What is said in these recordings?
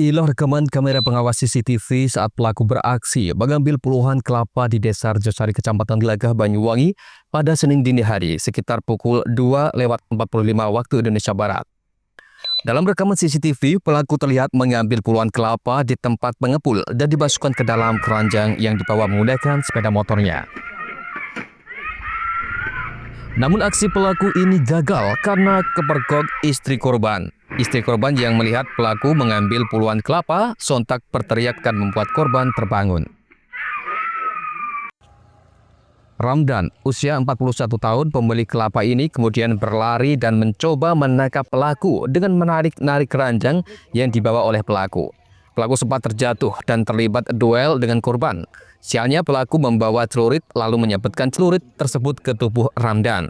Inilah rekaman kamera pengawas CCTV saat pelaku beraksi mengambil puluhan kelapa di Desa Rejosari, Kecamatan Glagah, Banyuwangi pada Senin dini hari sekitar pukul 2:45 waktu Indonesia Barat. Dalam rekaman CCTV, pelaku terlihat mengambil puluhan kelapa di tempat pengepul dan dimasukkan ke dalam keranjang yang dibawa menggunakan sepeda motornya. Namun aksi pelaku ini gagal karena kepergok istri korban. Istri korban yang melihat pelaku mengambil puluhan kelapa sontak berteriak dan membuat korban terbangun. Ramdan, usia 41 tahun, pemilik kelapa ini kemudian berlari dan mencoba menangkap pelaku dengan menarik-narik keranjang yang dibawa oleh pelaku. Pelaku sempat terjatuh dan terlibat duel dengan korban. Sialnya pelaku membawa celurit lalu menyabetkan celurit tersebut ke tubuh Ramdan.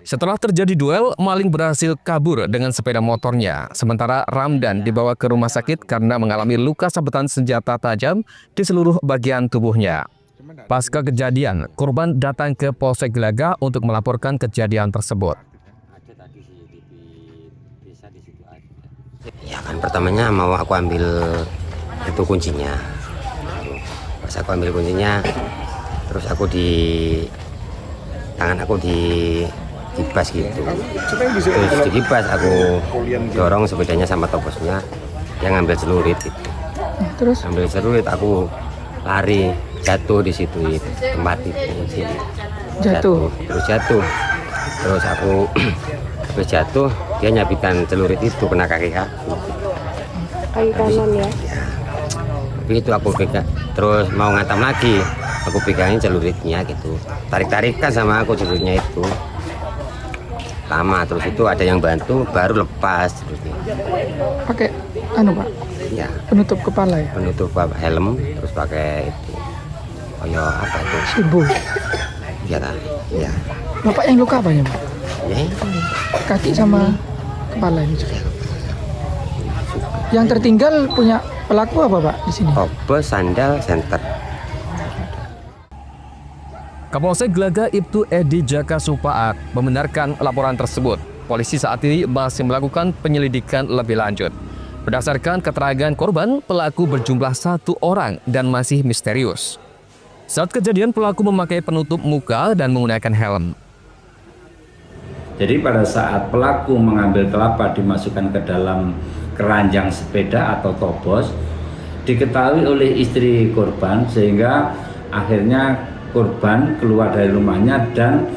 Setelah terjadi duel, maling berhasil kabur dengan sepeda motornya. Sementara Ramdan dibawa ke rumah sakit karena mengalami luka sabetan senjata tajam di seluruh bagian tubuhnya. Pasca kejadian, korban datang ke Polsek Glagah untuk melaporkan kejadian tersebut. Ya kan pertamanya mau aku ambil itu kuncinya. Pas aku ambil kuncinya, terus aku tangan aku dikibas gitu. Terus dikibas aku dorong sepedanya sama toposnya, yang ngambil celurit gitu. Terus ambil celurit, aku lari, jatuh di situ tempat itu. Jatuh. Terus aku habis jatuh, dia nyabikan celurit itu kena kaki aku. Kaki kanan ya? Tapi itu aku pegang, terus mau ngatam lagi, aku pegangin celuritnya gitu. Tarik-tarikan sama aku celuritnya itu. Lama, terus itu ada yang bantu, baru lepas celuritnya. Pakai Pak, Ya, penutup kepala ya? penutup helm, terus pakai itu. Apa itu? Sibu. Ya kan? Ya. Bapak yang luka apanya, Pak? Ya, Kaki sama kepala ini juga. Yang tertinggal punya pelaku apa, Pak, di sini? Obes, sandal, senter. Kapolsek Glagah Ibtu Edi Jaka Supaat membenarkan laporan tersebut. Polisi saat ini masih melakukan penyelidikan lebih lanjut. Berdasarkan keterangan korban, pelaku berjumlah 1 orang dan masih misterius. Saat kejadian, pelaku memakai penutup muka dan menggunakan helm. Jadi pada saat pelaku mengambil kelapa dimasukkan ke dalam keranjang sepeda atau tobos, diketahui oleh istri korban sehingga akhirnya korban keluar dari rumahnya dan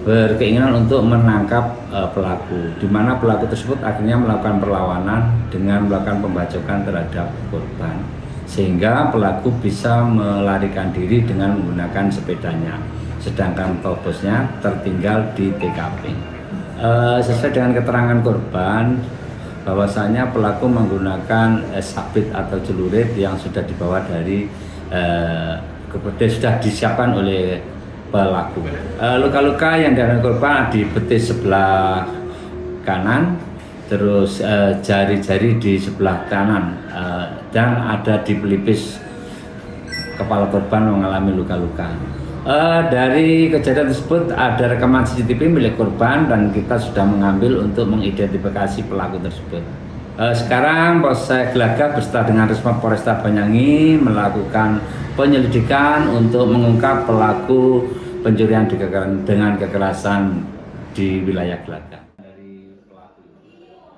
berkeinginan untuk menangkap pelaku, di mana pelaku tersebut akhirnya melakukan perlawanan dengan melakukan pembacokan terhadap korban, sehingga pelaku bisa melarikan diri dengan menggunakan sepedanya, sedangkan tobosnya tertinggal di TKP. Sesuai dengan keterangan korban, bahwasanya pelaku menggunakan sabit atau celurit yang sudah dibawa dari sudah disiapkan oleh pelaku. Luka-luka yang dialami korban di betis sebelah kanan, terus jari-jari di sebelah kanan, dan ada di pelipis kepala korban mengalami luka-luka. Dari kejadian tersebut ada rekaman CCTV milik korban dan kita sudah mengambil untuk mengidentifikasi pelaku tersebut. Sekarang Polsek Glagah beserta dengan Resmob Polresta Banyuwangi melakukan penyelidikan untuk mengungkap pelaku pencurian dengan kekerasan di wilayah Glagah. Dari pelaku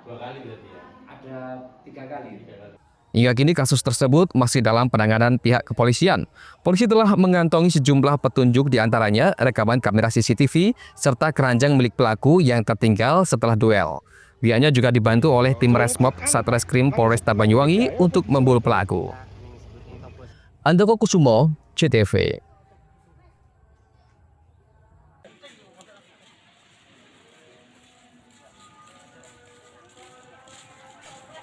2 kali berarti ya? Ada 3 kali. Hingga kini kasus tersebut masih dalam penanganan pihak kepolisian. Polisi telah mengantongi sejumlah petunjuk, diantaranya rekaman kamera CCTV serta keranjang milik pelaku yang tertinggal setelah duel. Pihaknya juga dibantu oleh tim Resmob Satreskrim Polresta Banyuwangi untuk memburu pelaku. Andoko Kusumo, CTV.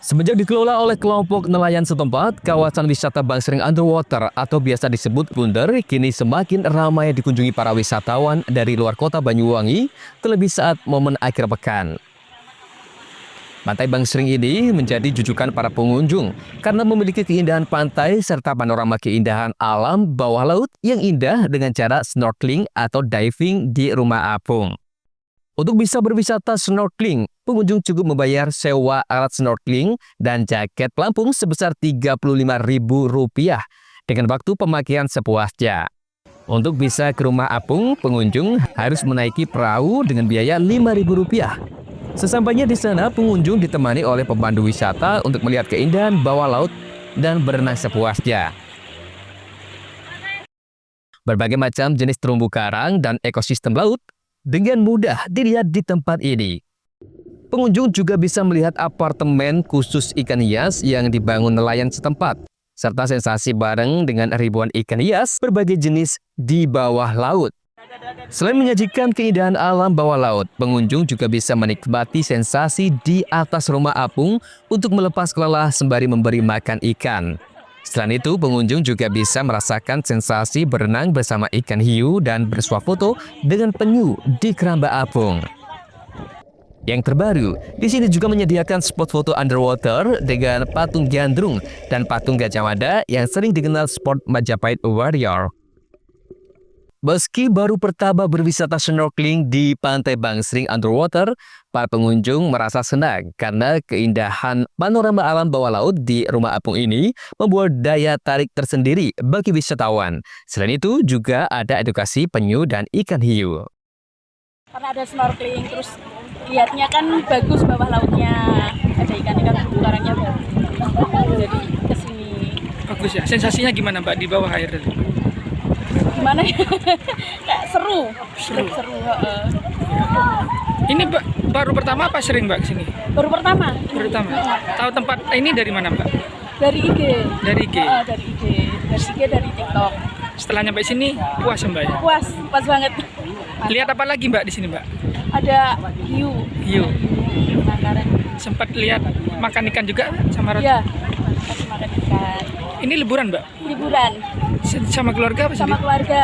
Semenjak dikelola oleh kelompok nelayan setempat, kawasan wisata Bangsering Underwater atau biasa disebut Bunder kini semakin ramai dikunjungi para wisatawan dari luar kota Banyuwangi, terlebih saat momen akhir pekan. Pantai Bangsering ini menjadi jujukan para pengunjung karena memiliki keindahan pantai serta panorama keindahan alam bawah laut yang indah dengan cara snorkeling atau diving di rumah apung. Untuk bisa berwisata snorkeling, pengunjung cukup membayar sewa alat snorkeling dan jaket pelampung sebesar Rp35.000 dengan waktu pemakaian sepuasnya. Untuk bisa ke rumah apung, pengunjung harus menaiki perahu dengan biaya Rp5.000. Sesampainya di sana, pengunjung ditemani oleh pemandu wisata untuk melihat keindahan bawah laut dan berenang sepuasnya. Berbagai macam jenis terumbu karang dan ekosistem laut dengan mudah dilihat di tempat ini. Pengunjung juga bisa melihat apartemen khusus ikan hias yang dibangun nelayan setempat, serta sensasi bareng dengan ribuan ikan hias berbagai jenis di bawah laut. Selain menyajikan keindahan alam bawah laut, pengunjung juga bisa menikmati sensasi di atas rumah apung untuk melepas lelah sembari memberi makan ikan. Selain itu, pengunjung juga bisa merasakan sensasi berenang bersama ikan hiu dan bersuah foto dengan penyu di keramba apung. Yang terbaru, di sini juga menyediakan spot foto underwater dengan patung gandrung dan patung Gajah Mada yang sering dikenal spot Majapahit Warrior. Meski baru pertama berwisata snorkeling di Pantai Bangsering Underwater, para pengunjung merasa senang karena keindahan panorama alam bawah laut di rumah apung ini membuat daya tarik tersendiri bagi wisatawan. Selain itu, juga ada edukasi penyu dan ikan hiu. Karena ada snorkeling, terus lihatnya kan bagus bawah lautnya, ada ikan-ikan terumbu karangnya bagus. Jadi kesini. Bagus ya. Sensasinya gimana Mbak di bawah air? Gimana ya? Kayak seru. Heeh. Ini baru pertama apa sering Mbak kesini? Baru pertama. Pertama. Tahu tempat ini dari mana Mbak? Dari IG. Dari IG. Dari IG. Dari IG, dari TikTok. Setelah nyampe sini puas ya, Mbak ya? Puas banget. Lihat apa lagi Mbak di sini Mbak? Ada hiu. Hiu. Penangkaran. Sempat lihat makan ikan juga sama roti? Iya. Kasih makan ikan. Ini liburan Mbak? Liburan. Sama keluarga apa Sama sendiri? keluarga.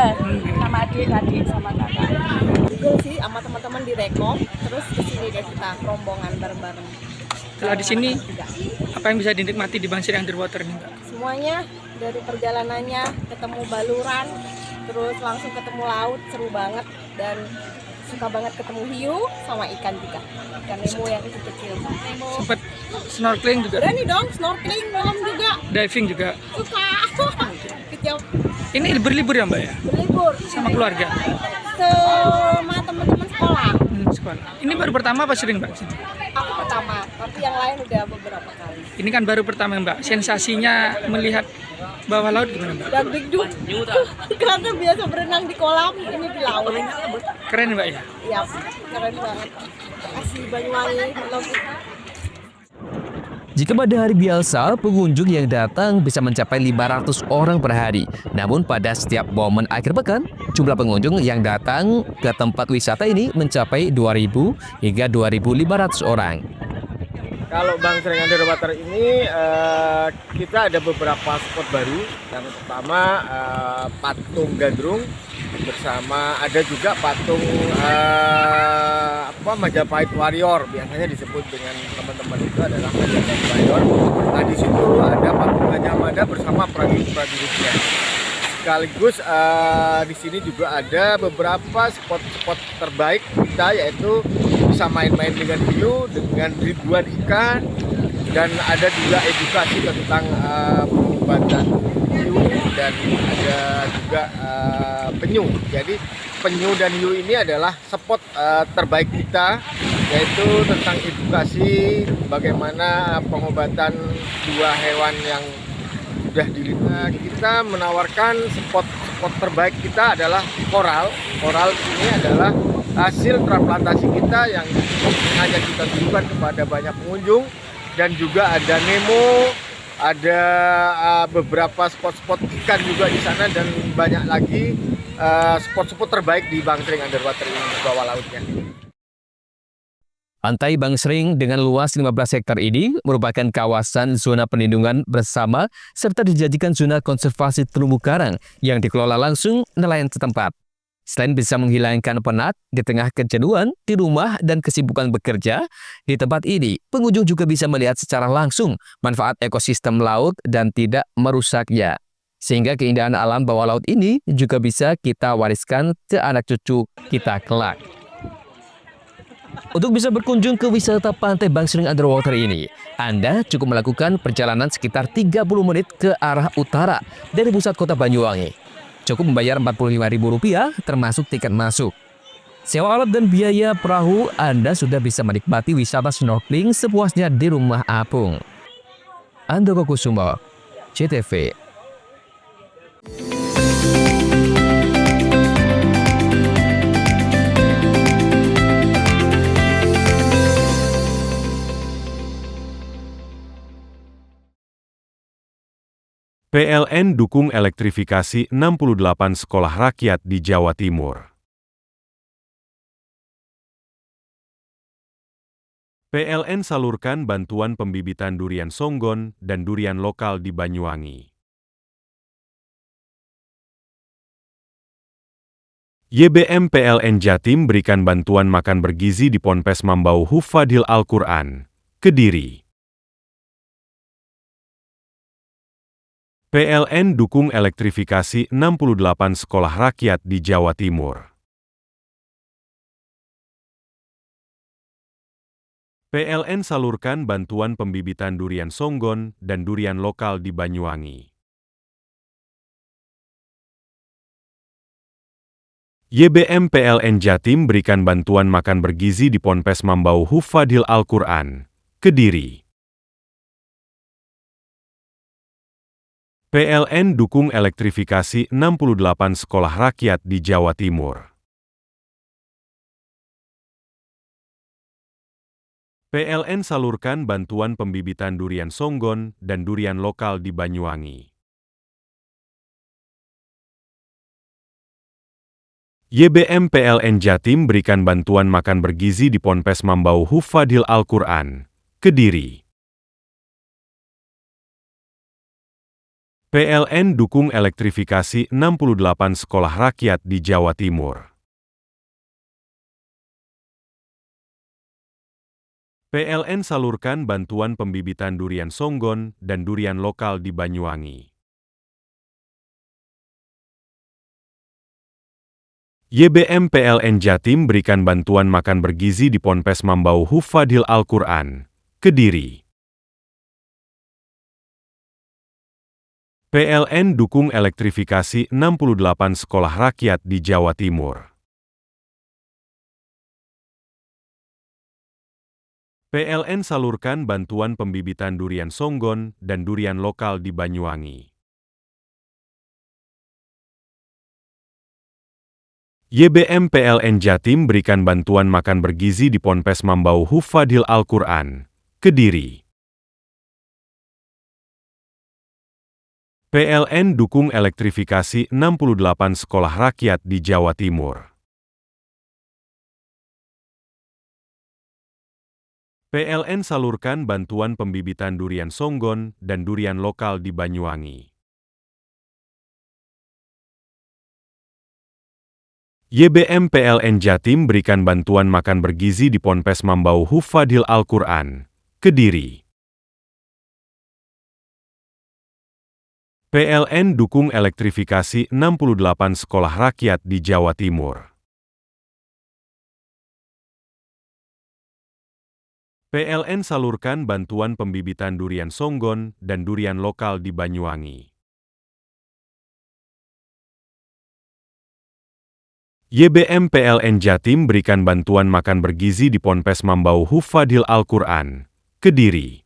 Sama adik, sama kakak. Juga sih sama teman-teman di Rekom, terus kesini deh kita rombongan bareng-bareng. Setelah di sini apa yang bisa dinikmati di Bangsering Underwater ini Mbak? Semuanya dari perjalanannya ketemu baluran, terus langsung ketemu laut, seru banget dan suka banget ketemu hiu sama ikan juga. Ikan Nemo yang kecil-kecil. Nemo. Sempat snorkeling juga? Berani dong snorkeling malam juga. Diving juga? Suka. Kejauh. Ini berlibur ya Mbak ya? Berlibur Sama keluarga? sama teman-teman sekolah. Sekolah. Ini baru pertama apa sering Mbak sini? Aku pertama, tapi yang lain udah beberapa kali. Ini kan baru pertama Mbak. Sensasinya melihat bawah laut gimana Mbak? Dan dikduk karena biasa berenang di kolam, ini di laut. Keren Mbak ya? Iya, keren banget. Kasih Banyuwangi, love it. Jika pada hari biasa, pengunjung yang datang bisa mencapai 500 orang per hari. Namun pada setiap momen akhir pekan, jumlah pengunjung yang datang ke tempat wisata ini mencapai 2.000 hingga 2.500 orang. Kalau Bangsering Underwater ini kita ada beberapa spot baru. Yang pertama patung gandrung bersama ada juga patung Majapahit Warrior, biasanya disebut dengan teman-teman itu adalah Majapahit Warrior. Nah di situ ada patung Gajah Mada bersama prajurit-prajuritnya. Sekaligus di sini juga ada beberapa spot-spot terbaik kita, yaitu bisa main-main dengan hiu, dengan ribuan ikan, dan ada juga edukasi tentang pengobatan hiu, dan ada juga penyu. Jadi penyu dan hiu ini adalah spot terbaik kita, yaitu tentang edukasi bagaimana pengobatan dua hewan yang sudah dilindungi. Kita menawarkan spot terbaik kita adalah koral. Koral ini adalah hasil transplantasi kita yang hanya kita tunjukkan kepada banyak pengunjung, dan juga ada Nemo, ada beberapa spot-spot ikan juga di sana, dan banyak lagi spot-spot terbaik di Bangsering Underwater ini di bawah lautnya. Pantai Bangsering dengan luas 15 hektar ini merupakan kawasan zona perlindungan bersama serta dijadikan zona konservasi terumbu karang yang dikelola langsung nelayan setempat. Selain bisa menghilangkan penat di tengah kejenuhan di rumah dan kesibukan bekerja, di tempat ini pengunjung juga bisa melihat secara langsung manfaat ekosistem laut dan tidak merusaknya. Sehingga keindahan alam bawah laut ini juga bisa kita wariskan ke anak cucu kita kelak. Untuk bisa berkunjung ke wisata Pantai Bangsering Underwater ini, Anda cukup melakukan perjalanan sekitar 30 menit ke arah utara dari pusat kota Banyuwangi. Cukup membayar Rp45.000 termasuk tiket masuk. Sewa alat dan biaya perahu, Anda sudah bisa menikmati wisata snorkeling sepuasnya di Rumah Apung. Andoko Kusumo, CTV. PLN dukung elektrifikasi 68 sekolah rakyat di Jawa Timur. PLN salurkan bantuan pembibitan durian songgon dan durian lokal di Banyuwangi. YBM PLN Jatim berikan bantuan makan bergizi di Ponpes Mambau Hufadil Al-Quran, Kediri. PLN dukung elektrifikasi 68 sekolah rakyat di Jawa Timur. PLN salurkan bantuan pembibitan durian songgon dan durian lokal di Banyuwangi. YBM PLN Jatim berikan bantuan makan bergizi di Ponpes Mambau Hufadil Al-Quran, Kediri. PLN dukung elektrifikasi 68 sekolah rakyat di Jawa Timur. PLN salurkan bantuan pembibitan durian songgon dan durian lokal di Banyuwangi. YBM PLN Jatim berikan bantuan makan bergizi di Ponpes Mambau Hufadil Al-Quran, Kediri. PLN dukung elektrifikasi 68 sekolah rakyat di Jawa Timur. PLN salurkan bantuan pembibitan durian songgon dan durian lokal di Banyuwangi. YBM PLN Jatim berikan bantuan makan bergizi di Ponpes Mambau Hufadil Al-Quran, Kediri. PLN dukung elektrifikasi 68 sekolah rakyat di Jawa Timur. PLN salurkan bantuan pembibitan durian songgon dan durian lokal di Banyuwangi. YBM PLN Jatim berikan bantuan makan bergizi di Ponpes Mambau Hufadil Al-Quran, Kediri. PLN dukung elektrifikasi 68 sekolah rakyat di Jawa Timur. PLN salurkan bantuan pembibitan durian songgon dan durian lokal di Banyuwangi. YBM PLN Jatim berikan bantuan makan bergizi di Ponpes Mambau Hufadil Al-Quran, Kediri. PLN dukung elektrifikasi 68 sekolah rakyat di Jawa Timur. PLN salurkan bantuan pembibitan durian songgon dan durian lokal di Banyuwangi. YBM PLN Jatim berikan bantuan makan bergizi di Ponpes Mambau Hufadil Al-Quran, Kediri.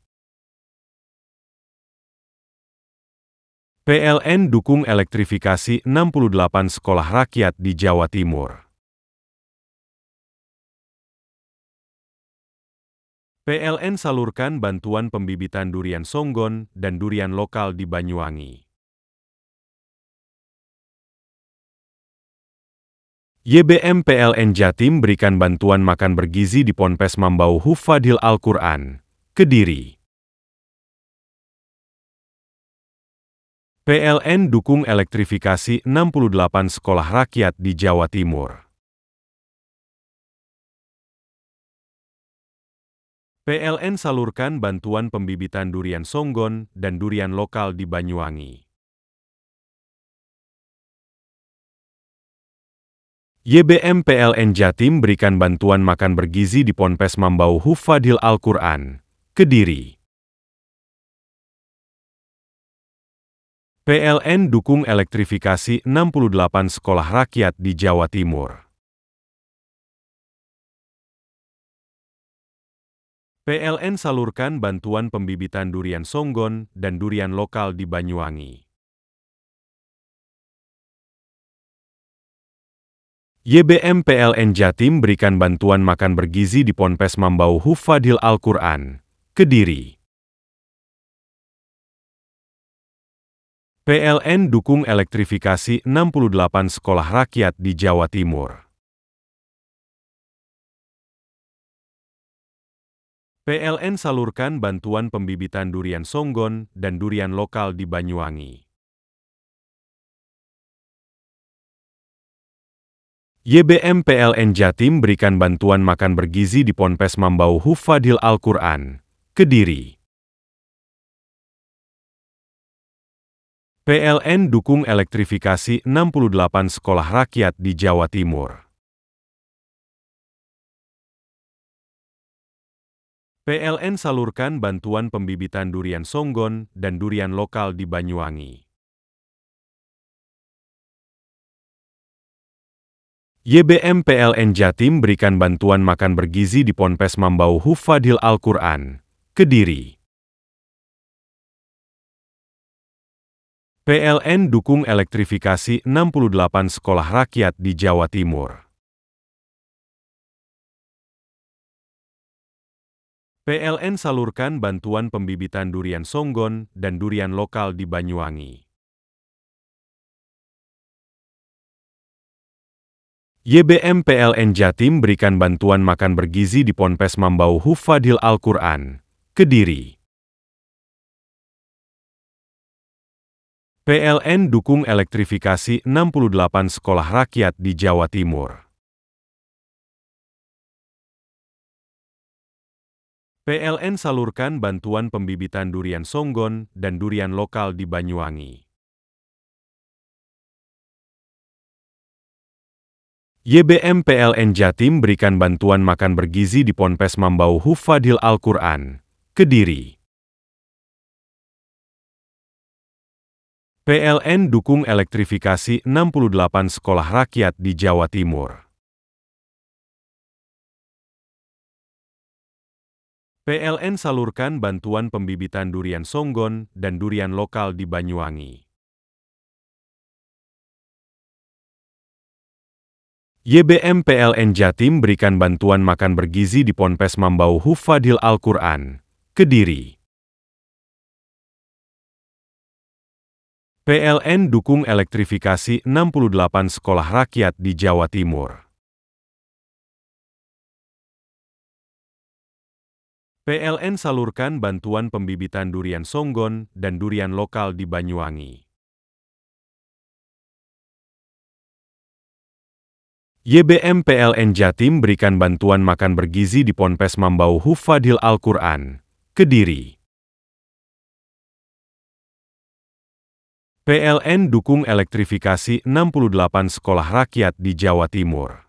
PLN dukung elektrifikasi 68 sekolah rakyat di Jawa Timur. PLN salurkan bantuan pembibitan durian songgon dan durian lokal di Banyuwangi. YBM PLN Jatim berikan bantuan makan bergizi di Ponpes Mambau Hufadil Al-Quran, Kediri. PLN dukung elektrifikasi 68 sekolah rakyat di Jawa Timur. PLN salurkan bantuan pembibitan durian songgon dan durian lokal di Banyuwangi. YBM PLN Jatim berikan bantuan makan bergizi di Ponpes Mambau Hufadil Al-Quran, Kediri. PLN dukung elektrifikasi 68 sekolah rakyat di Jawa Timur. PLN salurkan bantuan pembibitan durian songgon dan durian lokal di Banyuwangi. YBM PLN Jatim berikan bantuan makan bergizi di Ponpes Mambau Hufadil Al-Quran, Kediri. PLN dukung elektrifikasi 68 sekolah rakyat di Jawa Timur. PLN salurkan bantuan pembibitan durian songgon dan durian lokal di Banyuwangi. YBM PLN Jatim berikan bantuan makan bergizi di Ponpes Mambau Hufadil Al-Quran, Kediri. PLN dukung elektrifikasi 68 sekolah rakyat di Jawa Timur. PLN salurkan bantuan pembibitan durian songgon dan durian lokal di Banyuwangi. YBM PLN Jatim berikan bantuan makan bergizi di Ponpes Mambau Hufadil Al-Quran, Kediri. PLN dukung elektrifikasi 68 sekolah rakyat di Jawa Timur. PLN salurkan bantuan pembibitan durian songgon dan durian lokal di Banyuwangi. YBM PLN Jatim berikan bantuan makan bergizi di Ponpes Mambau Hufadil Al-Quran, Kediri. PLN dukung elektrifikasi 68 sekolah rakyat di Jawa Timur. PLN salurkan bantuan pembibitan durian songgon dan durian lokal di Banyuwangi. YBM PLN Jatim berikan bantuan makan bergizi di Ponpes Mambau Hufadil Al-Quran, Kediri. PLN dukung elektrifikasi 68 sekolah rakyat di Jawa Timur. PLN salurkan bantuan pembibitan durian songgon dan durian lokal di Banyuwangi. YBM PLN Jatim berikan bantuan makan bergizi di Ponpes Mambau Hufadil Al-Quran, Kediri. PLN dukung elektrifikasi 68 sekolah rakyat di Jawa Timur. PLN salurkan bantuan pembibitan durian songgon dan durian lokal di Banyuwangi. YBM PLN Jatim berikan bantuan makan bergizi di Ponpes Mambau Hufadil Al-Quran, Kediri. PLN dukung elektrifikasi 68 sekolah rakyat di Jawa Timur.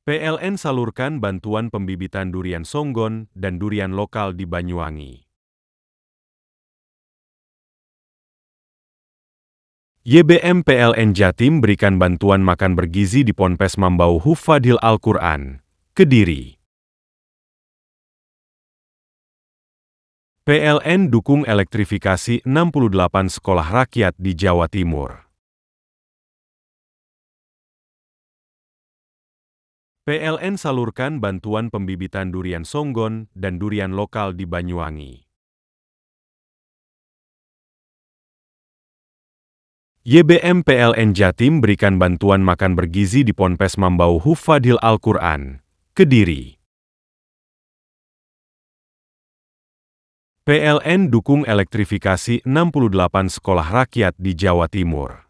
PLN salurkan bantuan pembibitan durian songgon dan durian lokal di Banyuwangi. YBM PLN Jatim berikan bantuan makan bergizi di Ponpes Mambau Hufadil Al-Quran, Kediri. PLN dukung elektrifikasi 68 sekolah rakyat di Jawa Timur. PLN salurkan bantuan pembibitan durian songgon dan durian lokal di Banyuwangi. YBM PLN Jatim berikan bantuan makan bergizi di Ponpes Mambau Hufadil Al-Quran, Kediri. PLN dukung elektrifikasi 68 sekolah rakyat di Jawa Timur.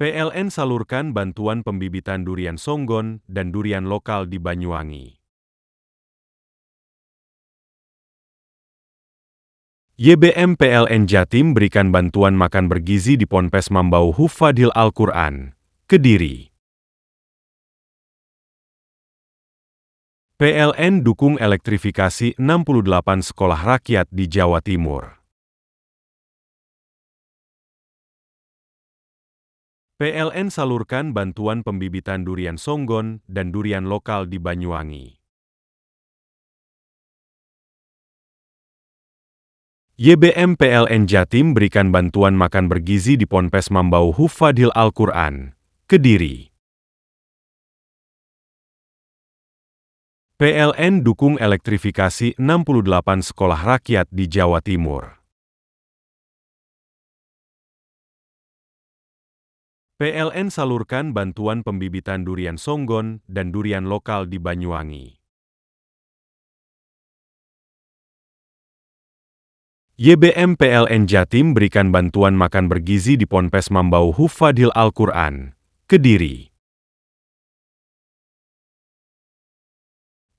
PLN salurkan bantuan pembibitan durian songgon dan durian lokal di Banyuwangi. YBM PLN Jatim berikan bantuan makan bergizi di Ponpes Mambau Hufadil Al-Quran, Kediri. PLN dukung elektrifikasi 68 sekolah rakyat di Jawa Timur. PLN salurkan bantuan pembibitan durian songgon dan durian lokal di Banyuwangi. YBM PLN Jatim berikan bantuan makan bergizi di Ponpes Mambau Hufadil Al-Quran, Kediri. PLN dukung elektrifikasi 68 sekolah rakyat di Jawa Timur. PLN salurkan bantuan pembibitan durian songgon dan durian lokal di Banyuwangi. YBM PLN Jatim berikan bantuan makan bergizi di Ponpes Mambau Hufadil Al-Quran, Kediri.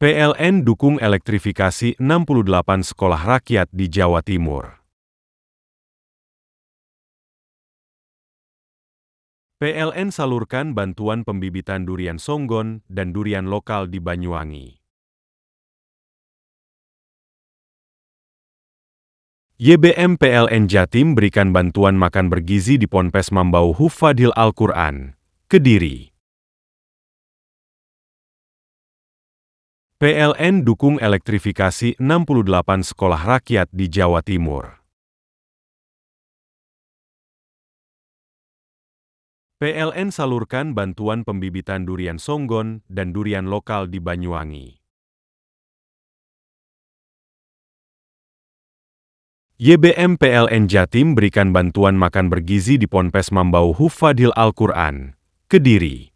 PLN dukung elektrifikasi 68 sekolah rakyat di Jawa Timur. PLN salurkan bantuan pembibitan durian songgon dan durian lokal di Banyuwangi. YBM PLN Jatim berikan bantuan makan bergizi di Ponpes Mambau Hufadil Al-Quran, Kediri. PLN dukung elektrifikasi 68 sekolah rakyat di Jawa Timur. PLN salurkan bantuan pembibitan durian songgon dan durian lokal di Banyuwangi. YBM PLN Jatim berikan bantuan makan bergizi di Ponpes Mambau Hufadil Al-Quran, Kediri.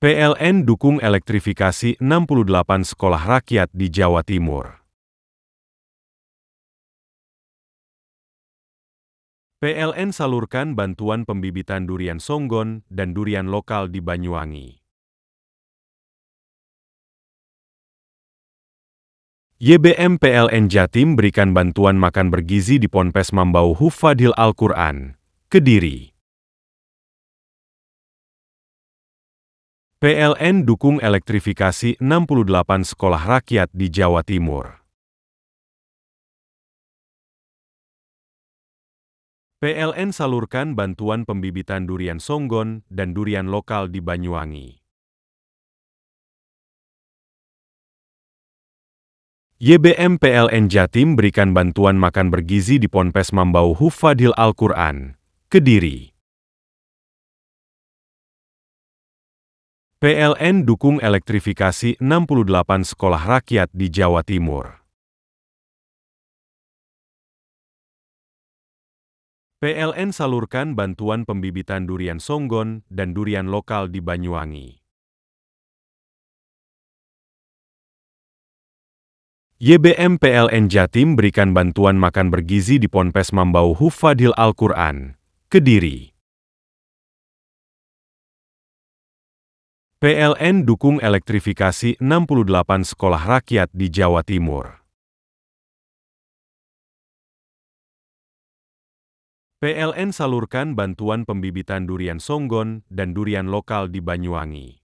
PLN dukung elektrifikasi 68 sekolah rakyat di Jawa Timur. PLN salurkan bantuan pembibitan durian songgon dan durian lokal di Banyuwangi. YBM PLN Jatim berikan bantuan makan bergizi di Ponpes Mambau Hufadil Al-Quran, Kediri. PLN dukung elektrifikasi 68 sekolah rakyat di Jawa Timur. PLN salurkan bantuan pembibitan durian songgon dan durian lokal di Banyuwangi. YBM PLN Jatim berikan bantuan makan bergizi di Ponpes Mambau Hufadil Al-Quran, Kediri. PLN dukung elektrifikasi 68 sekolah rakyat di Jawa Timur. PLN salurkan bantuan pembibitan durian songgon dan durian lokal di Banyuwangi. YBM PLN Jatim berikan bantuan makan bergizi di Ponpes Mambau Hufadil Al-Quran, Kediri. PLN dukung elektrifikasi 68 sekolah rakyat di Jawa Timur. PLN salurkan bantuan pembibitan durian songgon dan durian lokal di Banyuwangi.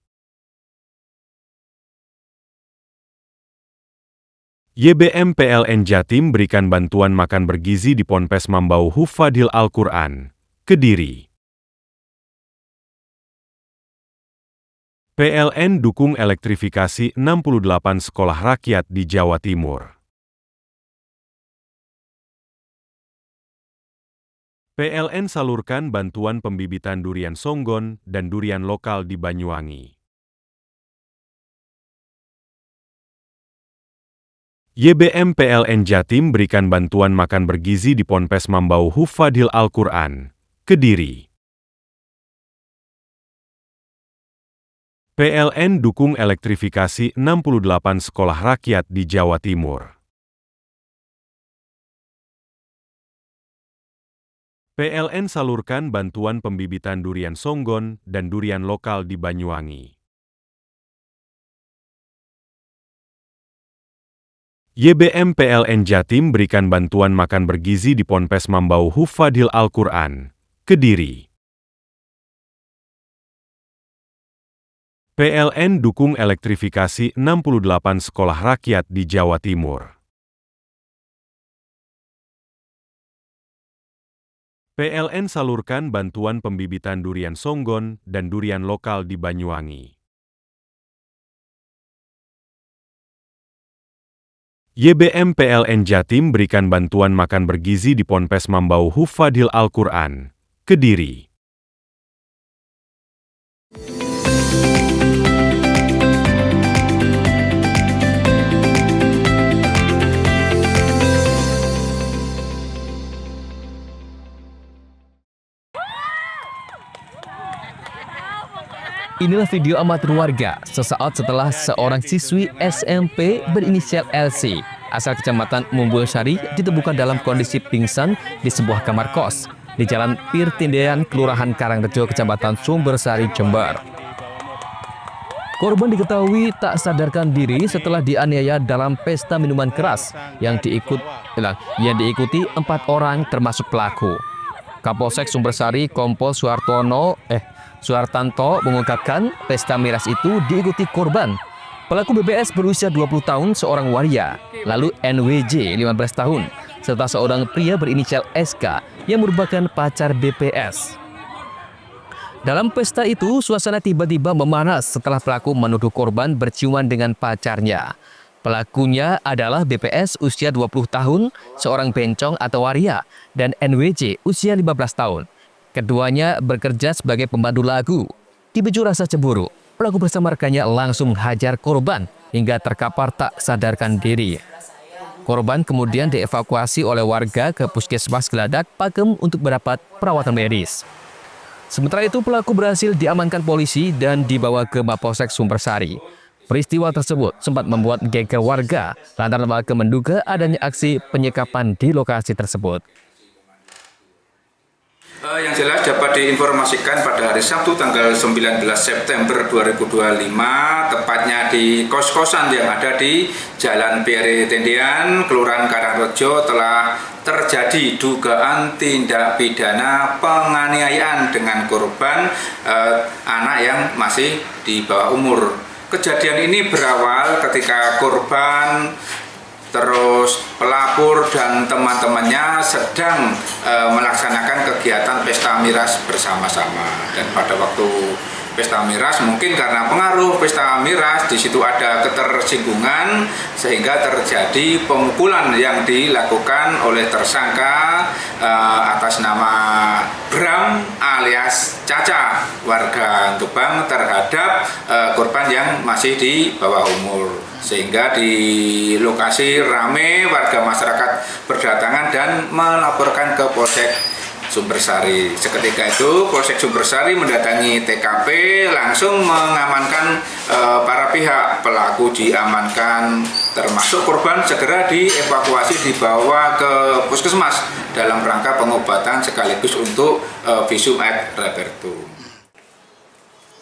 YBM PLN Jatim berikan bantuan makan bergizi di Ponpes Mambau Hufadil Al-Quran, Kediri. PLN dukung elektrifikasi 68 sekolah rakyat di Jawa Timur. PLN salurkan bantuan pembibitan durian songgon dan durian lokal di Banyuwangi. YBM PLN Jatim berikan bantuan makan bergizi di Ponpes Mambau Hufadil Al-Quran, Kediri. PLN dukung elektrifikasi 68 sekolah rakyat di Jawa Timur. PLN salurkan bantuan pembibitan durian songgon dan durian lokal di Banyuwangi. YBM PLN Jatim berikan bantuan makan bergizi di Ponpes Mambau Hufadil Al-Quran, Kediri. PLN dukung elektrifikasi 68 sekolah rakyat di Jawa Timur. PLN salurkan bantuan pembibitan durian songgon dan durian lokal di Banyuwangi. YBM PLN Jatim berikan bantuan makan bergizi di Ponpes Mambau Hufadil Al-Quran, Kediri. Inilah video amatir warga sesaat setelah seorang siswi SMP berinisial LC asal Kecamatan Mumbul Sari ditemukan dalam kondisi pingsan di sebuah kamar kos di Jalan Pirtindean, Kelurahan Karangrejo, Kecamatan Sumbersari, Jember. Korban diketahui tak sadarkan diri setelah dianiaya dalam pesta minuman keras yang diikuti 4 orang termasuk pelaku. Kapolsek Sumbersari Kompol Suhartanto mengungkapkan pesta miras itu diikuti korban. Pelaku BBS berusia 20 tahun seorang waria, lalu NWJ 15 tahun, serta seorang pria berinisial SK yang merupakan pacar BPS. Dalam pesta itu, suasana tiba-tiba memanas setelah pelaku menuduh korban berciuman dengan pacarnya. Pelakunya adalah BPS usia 20 tahun, seorang bencong atau waria, dan NWJ usia 15 tahun. Keduanya bekerja sebagai pemandu lagu. Dipicu rasa cemburu, pelaku bersama rekannya langsung hajar korban hingga terkapar tak sadarkan diri. Korban kemudian dievakuasi oleh warga ke Puskesmas Geladak, Pakem untuk mendapat perawatan medis. Sementara itu pelaku berhasil diamankan polisi dan dibawa ke Mapolsek Sumbersari. Peristiwa tersebut sempat membuat geger warga lantaran warga menduga adanya aksi penyekapan di lokasi tersebut. Yang jelas dapat diinformasikan pada hari Sabtu tanggal 19 September 2025, tepatnya di kos-kosan yang ada di Jalan Pirtindean, Kelurahan Karangrejo, telah terjadi dugaan tindak pidana penganiayaan dengan korban anak yang masih di bawah umur. Kejadian ini berawal ketika korban terus pelapor dan teman-temannya sedang melaksanakan kegiatan pesta miras bersama-sama, dan pada waktu pesta miras mungkin karena pengaruh pesta miras di situ ada ketersinggungan sehingga terjadi pemukulan yang dilakukan oleh tersangka atas nama Bram alias Caca warga Tubang terhadap korban yang masih di bawah umur, sehingga di lokasi rame warga masyarakat berdatangan dan melaporkan ke Polsek Sumbersari. Seketika itu Polsek Sumbersari mendatangi TKP, langsung mengamankan para pihak. Pelaku diamankan termasuk korban segera dievakuasi dibawa ke puskesmas dalam rangka pengobatan sekaligus untuk visum et repertum.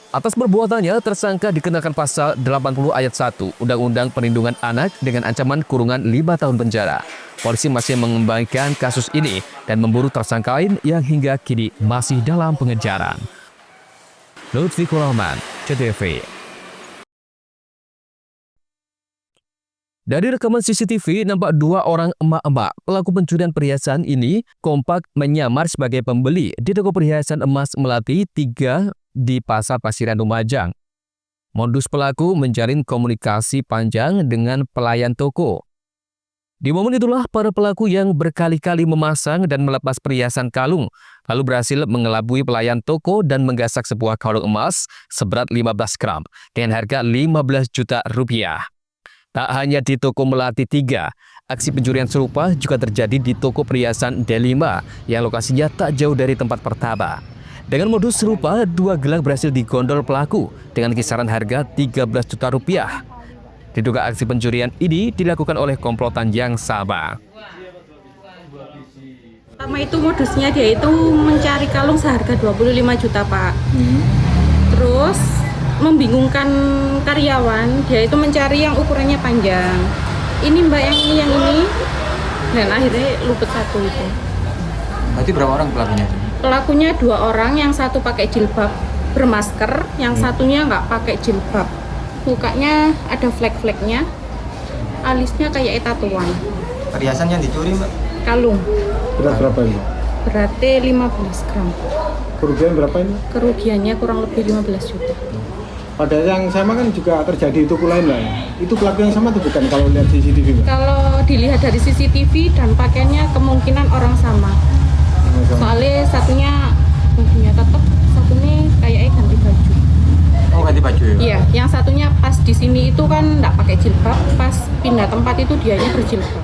Atas perbuatannya, tersangka dikenakan pasal 80 ayat 1 Undang-Undang Perlindungan Anak dengan ancaman kurungan 5 tahun penjara. Polisi masih mengembangkan kasus ini dan memburu tersangka lain yang hingga kini masih dalam pengejaran. Lutfi Kurahman, CTV. Dari rekaman CCTV, nampak 2 orang emak-emak pelaku pencurian perhiasan ini kompak menyamar sebagai pembeli di toko perhiasan emas Melati 3 di Pasar Pasiran Lumajang. Modus pelaku menjalin komunikasi panjang dengan pelayan toko. Di momen itulah para pelaku yang berkali-kali memasang dan melepas perhiasan kalung, lalu berhasil mengelabui pelayan toko dan menggasak sebuah kalung emas seberat 15 gram dengan harga 15 juta rupiah. Tak hanya di toko Melati 3, aksi pencurian serupa juga terjadi di toko perhiasan D5 yang lokasinya tak jauh dari tempat pertama. Dengan modus serupa, 2 gelang berhasil digondol pelaku dengan kisaran harga 13 juta rupiah. Diduga aksi pencurian ini dilakukan oleh komplotan yang sama. Pertama itu modusnya dia itu mencari kalung seharga 25 juta Pak. Terus membingungkan karyawan, dia itu mencari yang ukurannya panjang. ini mbak yang ini dan akhirnya luput satu itu. Berarti berapa orang pelakunya? Pelakunya 2 orang, yang satu pakai jilbab bermasker, yang satunya nggak pakai jilbab. Mukanya ada flek-fleknya, alisnya kayak tatuan. Perhiasan yang dicuri, Mbak? Kalung. Berat berapa ini? Beratnya 15 gram. Kerugian berapa ini? Kerugiannya kurang lebih 15 juta. Pada yang sama kan juga terjadi toko lain lah ya. Itu pelaku yang sama atau bukan kalau lihat CCTV, Mbak? Kalau dilihat dari CCTV dan pakaiannya kemungkinan orang sama. Soalnya satunya bajunya tetap, satunya kayaknya ganti baju. Oh, ganti baju ya? Iya, yang satunya pas di sini itu kan nggak pakai jilbab, pas pindah tempat itu dianya berjilbab.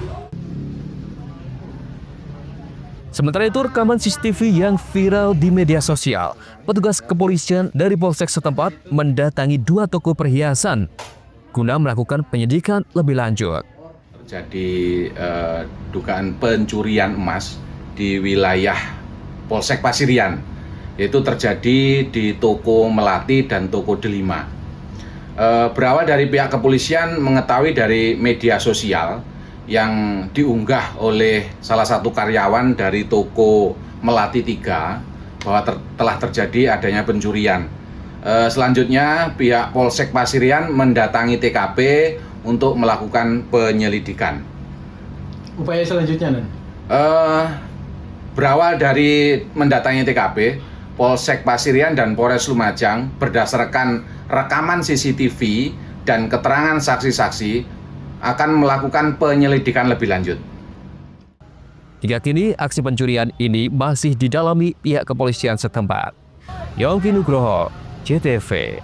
Sementara itu, rekaman CCTV yang viral di media sosial, petugas kepolisian dari Polsek setempat mendatangi 2 toko perhiasan guna melakukan penyidikan lebih lanjut. Terjadi dugaan pencurian emas di wilayah Polsek Pasirian, yaitu terjadi di toko Melati dan toko Delima. Berawal dari pihak kepolisian mengetahui dari media sosial yang diunggah oleh salah satu karyawan dari toko Melati 3 bahwa telah terjadi adanya pencurian. Selanjutnya pihak Polsek Pasirian mendatangi TKP untuk melakukan penyelidikan. Upaya selanjutnya, Nan? Berawal dari mendatangi TKP, Polsek Pasirian dan Polres Lumajang berdasarkan rekaman CCTV dan keterangan saksi-saksi akan melakukan penyelidikan lebih lanjut. Hingga kini, aksi pencurian ini masih didalami pihak kepolisian setempat. Yongki Nugroho, JTV.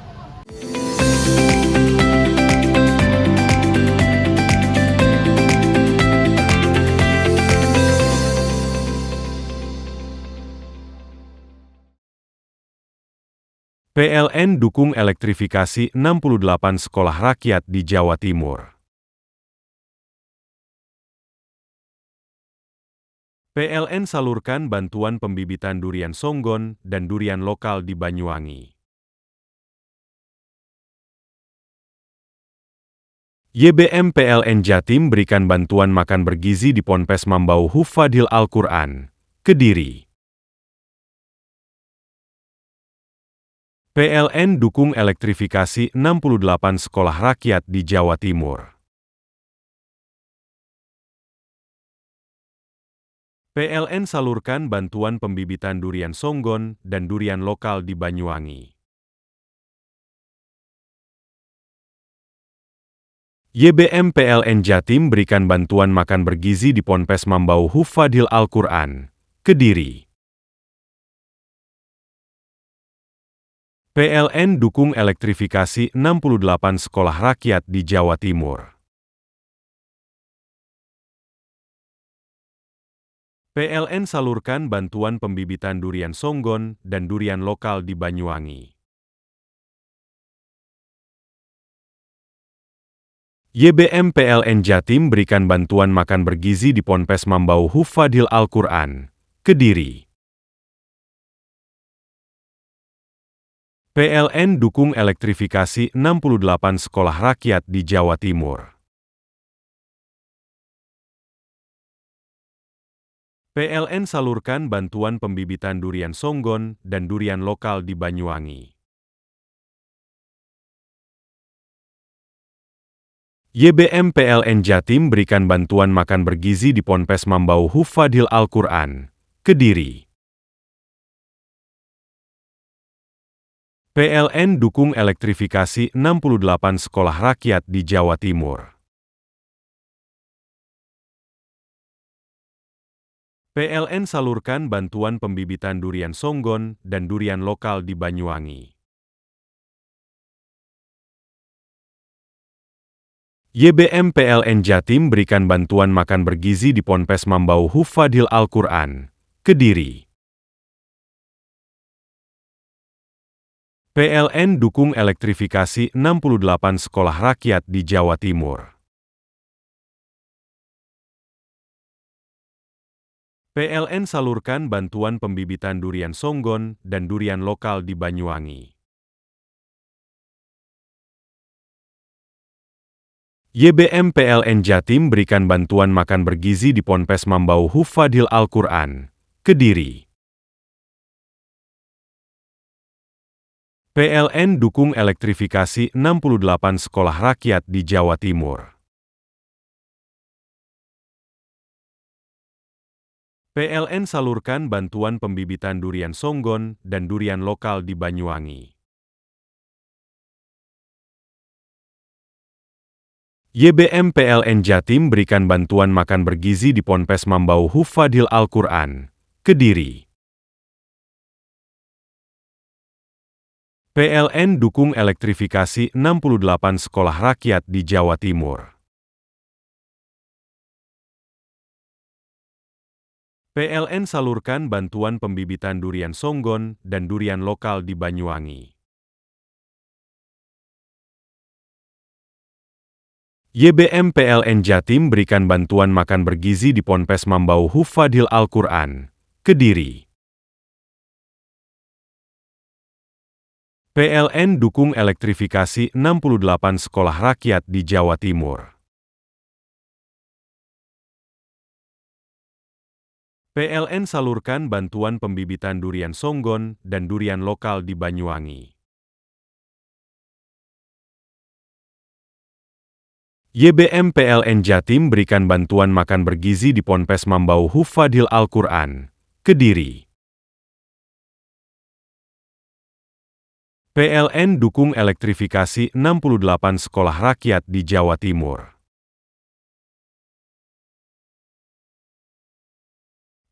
PLN dukung elektrifikasi 68 sekolah rakyat di Jawa Timur. PLN salurkan bantuan pembibitan durian songgon dan durian lokal di Banyuwangi. YBM PLN Jatim berikan bantuan makan bergizi di Ponpes Mambau Hufadil Al-Quran, Kediri. PLN dukung elektrifikasi 68 sekolah rakyat di Jawa Timur. PLN salurkan bantuan pembibitan durian songgon dan durian lokal di Banyuwangi. YBM PLN Jatim berikan bantuan makan bergizi di Ponpes Mambau Hufadil Al-Quran, Kediri. PLN dukung elektrifikasi 68 sekolah rakyat di Jawa Timur. PLN salurkan bantuan pembibitan durian songgon dan durian lokal di Banyuwangi. YBM PLN Jatim berikan bantuan makan bergizi di Ponpes Mambau Hufadil Al-Quran, Kediri. PLN dukung elektrifikasi 68 sekolah rakyat di Jawa Timur. PLN salurkan bantuan pembibitan durian songgon dan durian lokal di Banyuwangi. YBM PLN Jatim berikan bantuan makan bergizi di Ponpes Mambau Hufadil Al-Quran, Kediri. PLN dukung elektrifikasi 68 sekolah rakyat di Jawa Timur. PLN salurkan bantuan pembibitan durian songgon dan durian lokal di Banyuwangi. YBM PLN Jatim berikan bantuan makan bergizi di Ponpes Mambau Hufadil Al-Quran, Kediri. PLN dukung elektrifikasi 68 sekolah rakyat di Jawa Timur. PLN salurkan bantuan pembibitan durian songgon dan durian lokal di Banyuwangi. YBM PLN Jatim berikan bantuan makan bergizi di Ponpes Mambau Hufadil Al-Quran, Kediri. PLN dukung elektrifikasi 68 sekolah rakyat di Jawa Timur. PLN salurkan bantuan pembibitan durian songgon dan durian lokal di Banyuwangi. YBM PLN Jatim berikan bantuan makan bergizi di Ponpes Mambau Hufadil Al-Quran, Kediri. PLN dukung elektrifikasi 68 sekolah rakyat di Jawa Timur. PLN salurkan bantuan pembibitan durian songgon dan durian lokal di Banyuwangi. YBM PLN Jatim berikan bantuan makan bergizi di Ponpes Mambau Hufadil Al-Quran, Kediri. PLN dukung elektrifikasi 68 sekolah rakyat di Jawa Timur. PLN salurkan bantuan pembibitan durian songgon dan durian lokal di Banyuwangi. YBM PLN Jatim berikan bantuan makan bergizi di Ponpes Mambau Hufadil Al-Quran, Kediri. PLN dukung elektrifikasi 68 sekolah rakyat di Jawa Timur.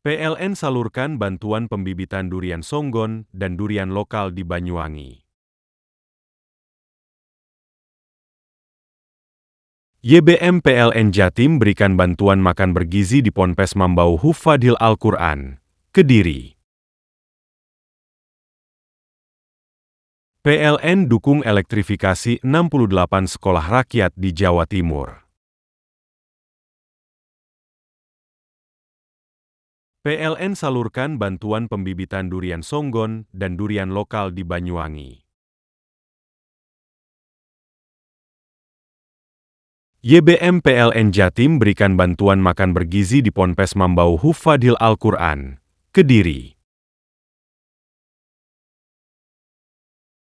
PLN salurkan bantuan pembibitan durian songgon dan durian lokal di Banyuwangi. YBM PLN Jatim berikan bantuan makan bergizi di Ponpes Mambau Hufadil Al-Quran, Kediri. PLN dukung elektrifikasi 68 sekolah rakyat di Jawa Timur. PLN salurkan bantuan pembibitan durian songgon dan durian lokal di Banyuwangi. YBM PLN Jatim berikan bantuan makan bergizi di Ponpes Mambau Hufadil Al-Quran, Kediri.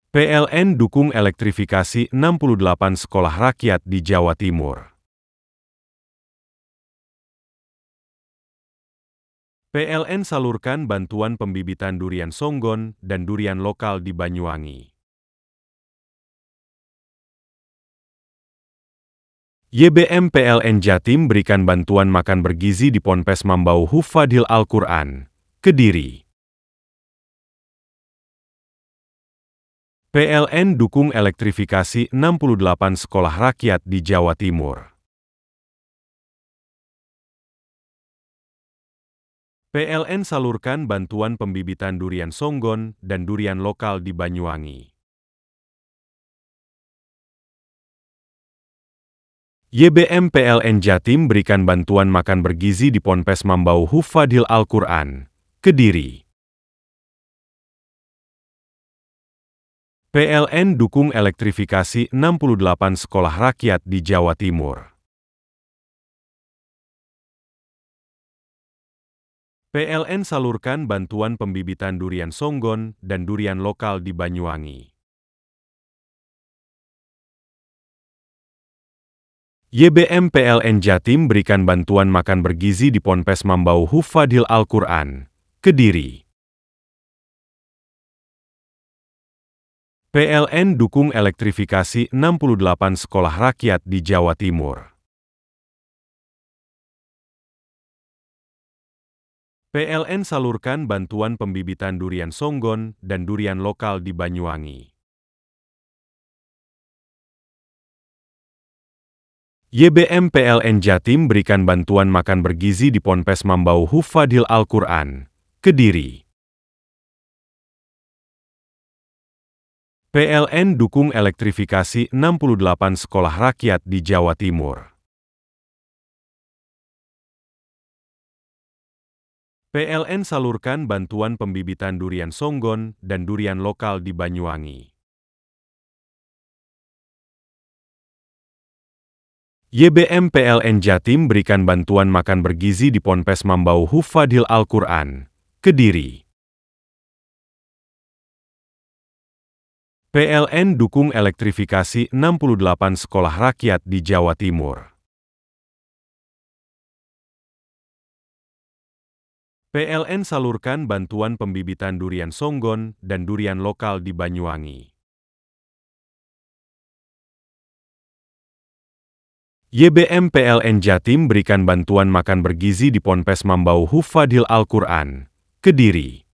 PLN dukung elektrifikasi 68 sekolah rakyat di Jawa Timur. PLN salurkan bantuan pembibitan durian songgon dan durian lokal di Banyuwangi. YBM PLN Jatim berikan bantuan makan bergizi di Ponpes Mambau Hufadil Al-Quran, Kediri. PLN dukung elektrifikasi 68 sekolah rakyat di Jawa Timur. PLN salurkan bantuan pembibitan durian songgon dan durian lokal di Banyuwangi. YBM PLN Jatim berikan bantuan makan bergizi di Ponpes Mambau Hufadil Al-Quran, Kediri. PLN dukung elektrifikasi 68 sekolah rakyat di Jawa Timur. PLN salurkan bantuan pembibitan durian songgon dan durian lokal di Banyuwangi. YBM PLN Jatim berikan bantuan makan bergizi di Ponpes Mambau Hufadil Al-Quran, Kediri. PLN dukung elektrifikasi 68 sekolah rakyat di Jawa Timur. PLN salurkan bantuan pembibitan durian songgon dan durian lokal di Banyuwangi. YBM PLN Jatim berikan bantuan makan bergizi di Ponpes Mambau Hufadil Al-Quran, Kediri. PLN dukung elektrifikasi 68 sekolah rakyat di Jawa Timur. PLN salurkan bantuan pembibitan durian songgon dan durian lokal di Banyuwangi. YBM PLN Jatim berikan bantuan makan bergizi di Ponpes Mambau Hufadil Al-Quran, Kediri. PLN dukung elektrifikasi 68 sekolah rakyat di Jawa Timur. PLN salurkan bantuan pembibitan durian songgon dan durian lokal di Banyuwangi. YBM PLN Jatim berikan bantuan makan bergizi di Ponpes Mambau Hufadil Al-Quran, Kediri.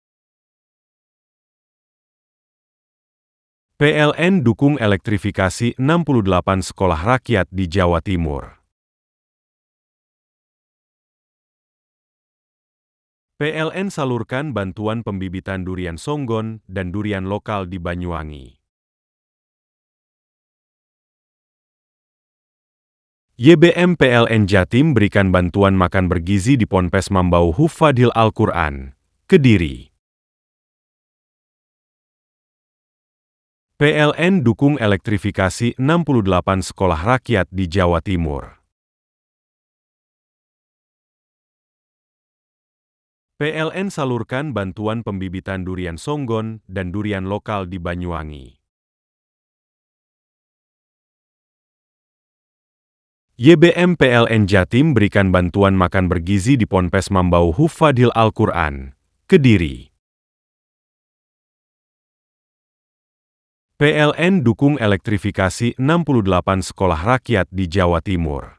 PLN dukung elektrifikasi 68 sekolah rakyat di Jawa Timur. PLN salurkan bantuan pembibitan durian songgon dan durian lokal di Banyuwangi. YBM PLN Jatim berikan bantuan makan bergizi di Ponpes Mambau Hufadil Al-Quran, Kediri. PLN dukung elektrifikasi 68 sekolah rakyat di Jawa Timur. PLN salurkan bantuan pembibitan durian songgon dan durian lokal di Banyuwangi. YBM PLN Jatim berikan bantuan makan bergizi di Ponpes Mambau Hufadil Al-Quran, Kediri. PLN dukung elektrifikasi 68 sekolah rakyat di Jawa Timur.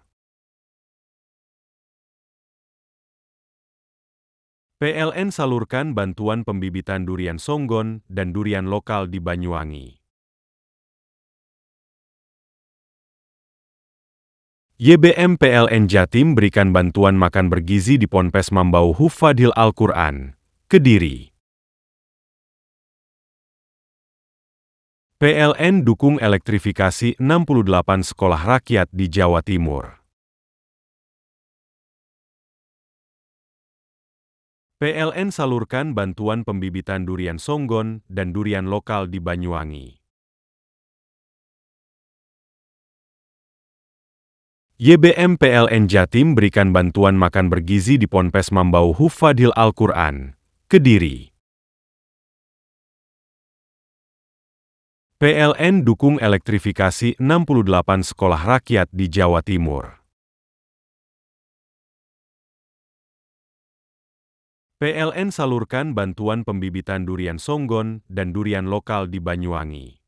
PLN salurkan bantuan pembibitan durian songgon dan durian lokal di Banyuwangi. YBM PLN Jatim berikan bantuan makan bergizi di Ponpes Mambau Hufadil Al-Quran, Kediri. PLN dukung elektrifikasi 68 sekolah rakyat di Jawa Timur. PLN salurkan bantuan pembibitan durian songgon dan durian lokal di Banyuwangi. YBM PLN Jatim berikan bantuan makan bergizi di Ponpes Mambau Hufadil Al-Quran, Kediri. PLN dukung elektrifikasi 68 sekolah rakyat di Jawa Timur. PLN salurkan bantuan pembibitan durian songgon dan durian lokal di Banyuwangi.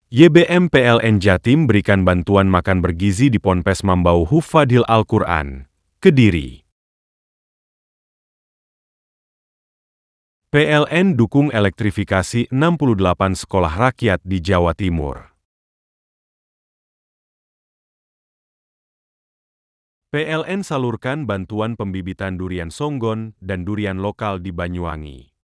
YBM PLN Jatim berikan bantuan makan bergizi di Ponpes Mambau Hufadil Al-Quran, Kediri. PLN dukung elektrifikasi 68 sekolah rakyat di Jawa Timur. PLN salurkan bantuan pembibitan durian songgon dan durian lokal di Banyuwangi.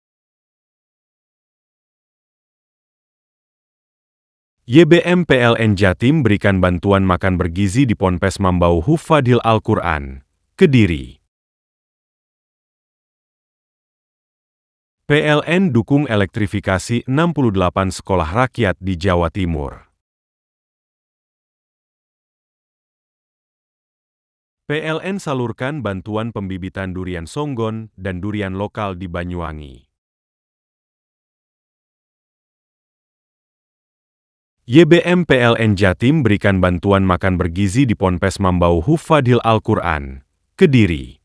YBM PLN Jatim berikan bantuan makan bergizi di Ponpes Mambau Hufadil Al-Quran, Kediri. PLN dukung elektrifikasi 68 sekolah rakyat di Jawa Timur. PLN salurkan bantuan pembibitan durian songgon dan durian lokal di Banyuwangi. YBM PLN Jatim berikan bantuan makan bergizi di Ponpes Mambau Hufadil Al-Quran, Kediri.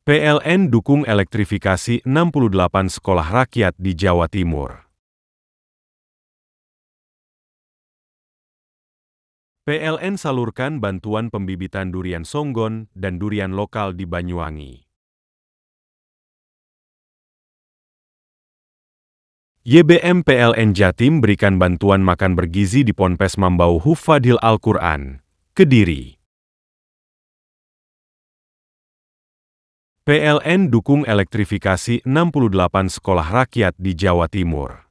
PLN dukung elektrifikasi 68 sekolah rakyat di Jawa Timur. PLN salurkan bantuan pembibitan durian songgon dan durian lokal di Banyuwangi. YBM PLN Jatim berikan bantuan makan bergizi di Ponpes Mambau Hufadil Al-Quran, Kediri. PLN dukung elektrifikasi 68 sekolah rakyat di Jawa Timur.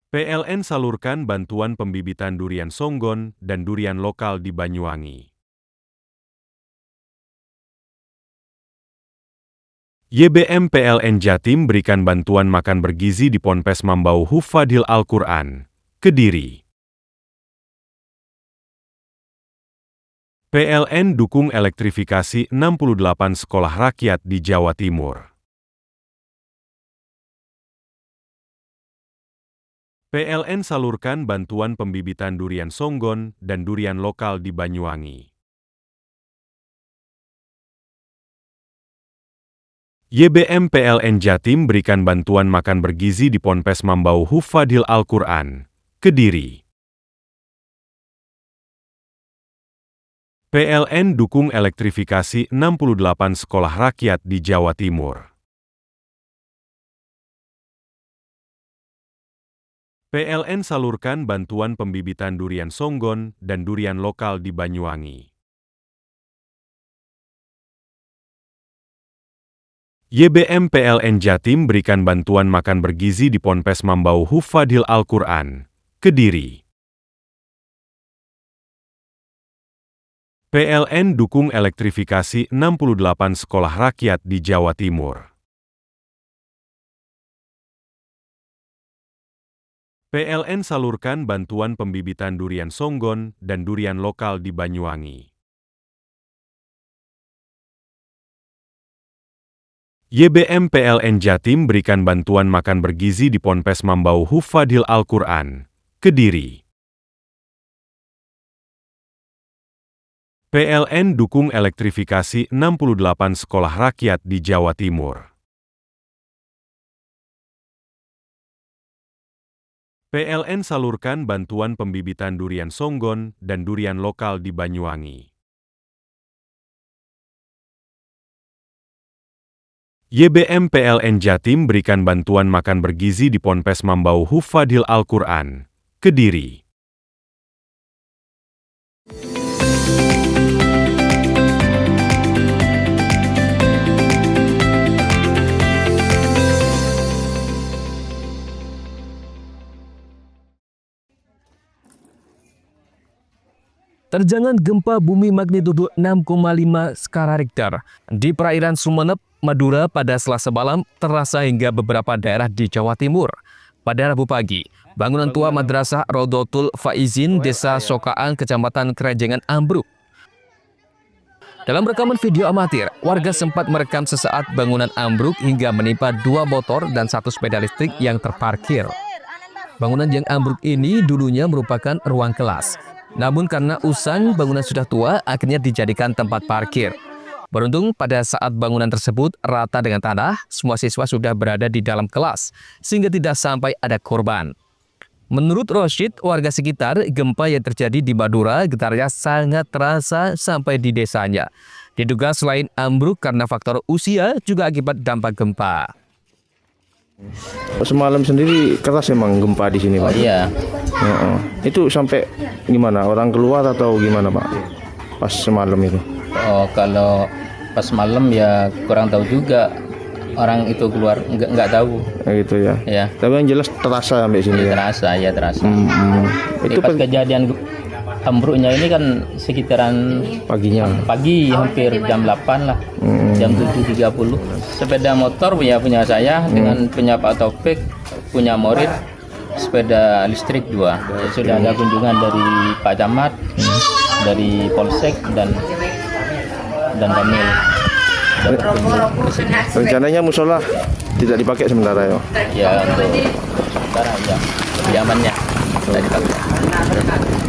PLN salurkan bantuan pembibitan durian songgon dan durian lokal di Banyuwangi. YBM PLN Jatim berikan bantuan makan bergizi di Ponpes Mambau Hufadil Al-Quran, Kediri. PLN dukung elektrifikasi 68 sekolah rakyat di Jawa Timur. PLN salurkan bantuan pembibitan durian songgon dan durian lokal di Banyuwangi. YBM PLN Jatim berikan bantuan makan bergizi di Ponpes Mambau Hufadil Al-Quran, Kediri. PLN dukung elektrifikasi 68 sekolah rakyat di Jawa Timur. PLN salurkan bantuan pembibitan durian songgon dan durian lokal di Banyuwangi. YBM PLN Jatim berikan bantuan makan bergizi di Ponpes Mambau Hufadil Al-Quran, Kediri. PLN dukung elektrifikasi 68 sekolah rakyat di Jawa Timur. PLN salurkan bantuan pembibitan durian songgon dan durian lokal di Banyuwangi. YBM PLN Jatim berikan bantuan makan bergizi di Ponpes Mambau Hufadil Al-Quran, Kediri. PLN dukung elektrifikasi 68 sekolah rakyat di Jawa Timur. PLN salurkan bantuan pembibitan durian songgon dan durian lokal di Banyuwangi. YBM PLN Jatim berikan bantuan makan bergizi di Ponpes Mambau Hufadil Al-Quran, Kediri. Terjangan gempa bumi magnitudo 6,5 skala Richter di perairan Sumeneb, Madura pada Selasa malam terasa hingga beberapa daerah di Jawa Timur. Pada Rabu pagi, bangunan tua Madrasah Rodotul Faizin, Desa Sokaan, Kecamatan Keranjengan ambruk. Dalam rekaman video amatir, warga sempat merekam sesaat bangunan ambruk hingga menimpa 2 motor dan 1 sepeda listrik yang terparkir. Bangunan yang ambruk ini dulunya merupakan ruang kelas. Namun karena usang bangunan sudah tua, akhirnya dijadikan tempat parkir. Beruntung pada saat bangunan tersebut rata dengan tanah, semua siswa sudah berada di dalam kelas, sehingga tidak sampai ada korban. Menurut Roshid, warga sekitar, gempa yang terjadi di Madura getarnya sangat terasa sampai di desanya. Diduga selain ambruk karena faktor usia, juga akibat dampak gempa. Semalam sendiri keras emang gempa di sini, Pak? Iya. Itu sampai gimana? Orang keluar atau gimana, Pak? Pas semalam itu? Oh, kalau pas malam ya kurang tahu juga. Orang itu keluar nggak tahu. Gitu ya. Ya. Tapi yang jelas terasa sampai sini ya. Terasa. Itu pas kejadian ambruknya ini kan sekitaran pagi hampir jam 8 lah. Jam 7.30. Sepeda motor punya saya dengan punya Pak Taufik, punya Morid, sepeda listrik 2. Sudah ada kunjungan dari Pak Camat, dari Polsek dan kami. Rencananya musola tidak dipakai sementara ya? Ya, untuk sementara ya, amannya tidak dipakai.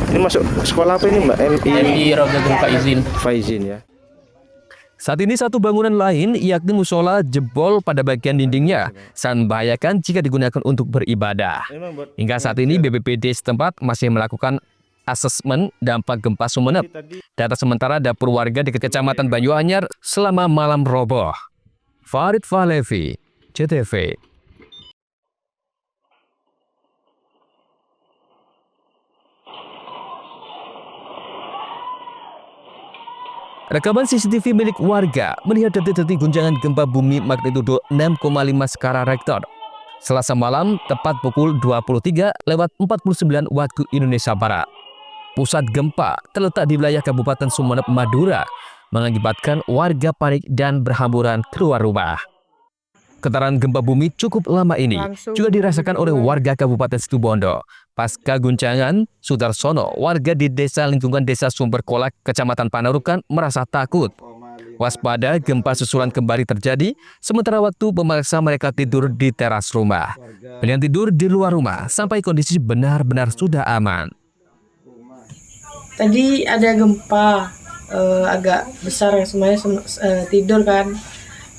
Ini masuk sekolah apa ini, Mbak? MI Rodotul Faizin ya. Saat ini satu bangunan lain, yakni musola, jebol pada bagian dindingnya, sangat membahayakan jika digunakan untuk beribadah. Hingga saat ini BPBD setempat masih melakukan asesmen dampak gempa Sumeneb. Data sementara dapur warga di Kecamatan Banyuanyar selama malam roboh. Farid Fahlevi, CTV. Rekaman CCTV milik warga melihat detik-detik guncangan gempa bumi magnitudo 6,5 skala Richter. Selasa malam tepat pukul 23:49 waktu Indonesia Barat. Pusat gempa terletak di wilayah Kabupaten Sumeneb, Madura, mengakibatkan warga panik dan berhamburan keluar rumah. Getaran gempa bumi cukup lama ini juga dirasakan oleh warga Kabupaten Situbondo. Pasca guncangan, Sudarsono, warga di desa lingkungan Desa Sumber Kolak, Kecamatan Panarukan, merasa takut. Waspada gempa susulan kembali terjadi, sementara waktu memaksa mereka tidur di teras rumah. Dengan tidur di luar rumah sampai kondisi benar-benar sudah aman. Tadi ada gempa agak besar ya, semuanya tidur kan.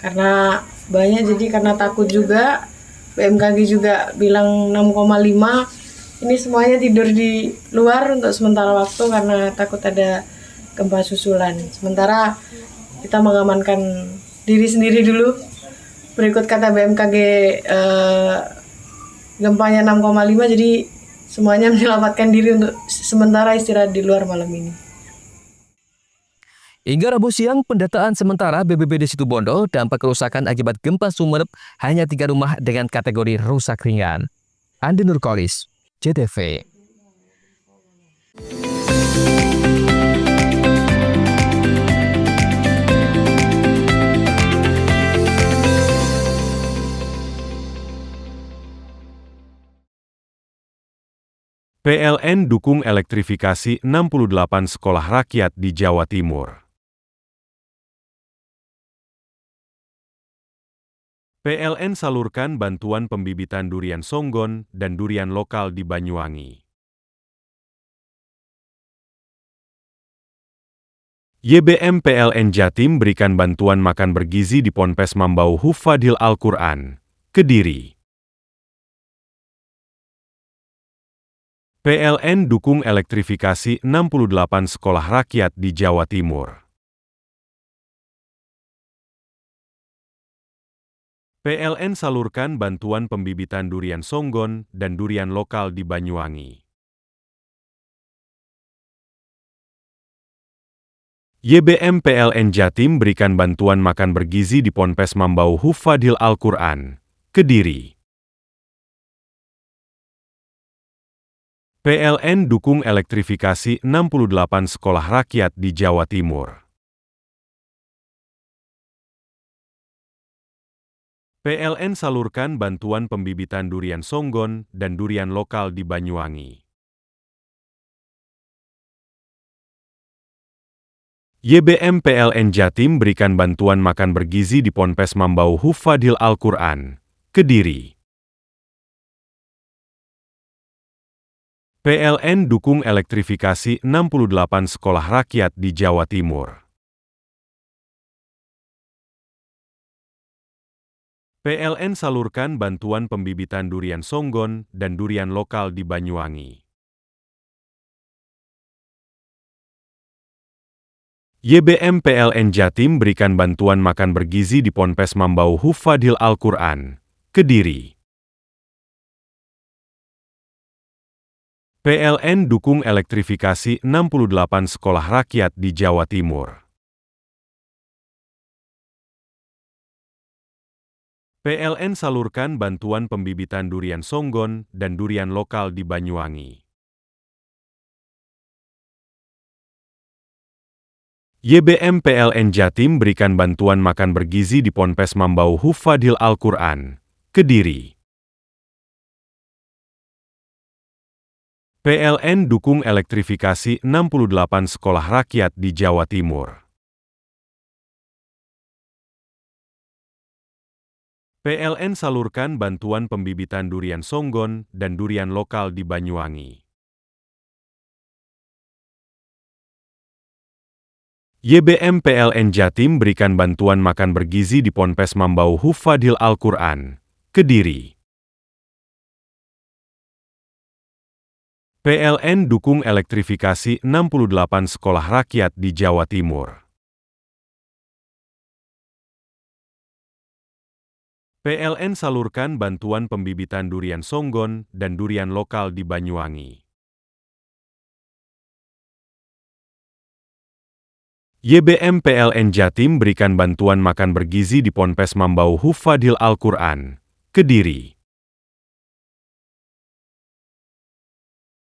Karena banyak, jadi karena takut juga, BMKG juga bilang 6,5. Ini semuanya tidur di luar untuk sementara waktu karena takut ada gempa susulan. Sementara kita mengamankan diri sendiri dulu. Berikut kata BMKG, gempanya 6,5, jadi semuanya menyelamatkan diri untuk sementara istirahat di luar malam ini. Hingga Rabu siang, pendataan sementara BPBD Situbondo, dampak kerusakan akibat gempa Sumeneb hanya 3 rumah dengan kategori rusak ringan. Andi Nurkolis, JTV. PLN dukung elektrifikasi 68 sekolah rakyat di Jawa Timur. PLN salurkan bantuan pembibitan durian songgon dan durian lokal di Banyuwangi. YBM PLN Jatim berikan bantuan makan bergizi di Ponpes Mambau Hufadil Al-Quran, Kediri. PLN dukung elektrifikasi 68 sekolah rakyat di Jawa Timur. PLN salurkan bantuan pembibitan durian songgon dan durian lokal di Banyuwangi. YBM PLN Jatim berikan bantuan makan bergizi di Ponpes Mambau Hufadil Al-Quran, Kediri. PLN dukung elektrifikasi 68 sekolah rakyat di Jawa Timur. PLN salurkan bantuan pembibitan durian songgon dan durian lokal di Banyuwangi. YBM PLN Jatim berikan bantuan makan bergizi di Ponpes Mambau Hufadil Al-Quran, Kediri. PLN dukung elektrifikasi 68 sekolah rakyat di Jawa Timur. PLN salurkan bantuan pembibitan durian songgon dan durian lokal di Banyuwangi. YBM PLN Jatim berikan bantuan makan bergizi di Ponpes Mambau Hufadil Al-Quran, Kediri. PLN dukung elektrifikasi 68 sekolah rakyat di Jawa Timur. PLN salurkan bantuan pembibitan durian songgon dan durian lokal di Banyuwangi. YBM PLN Jatim berikan bantuan makan bergizi di Ponpes Mambau Hufadil Al-Quran, Kediri. PLN dukung elektrifikasi 68 sekolah rakyat di Jawa Timur. PLN salurkan bantuan pembibitan durian songgon dan durian lokal di Banyuwangi. YBM PLN Jatim berikan bantuan makan bergizi di Ponpes Mambau Hufadil Al-Quran, Kediri. PLN dukung elektrifikasi 68 sekolah rakyat di Jawa Timur. PLN salurkan bantuan pembibitan durian songgon dan durian lokal di Banyuwangi. YBM PLN Jatim berikan bantuan makan bergizi di Ponpes Mambau Hufadil Al-Quran, Kediri.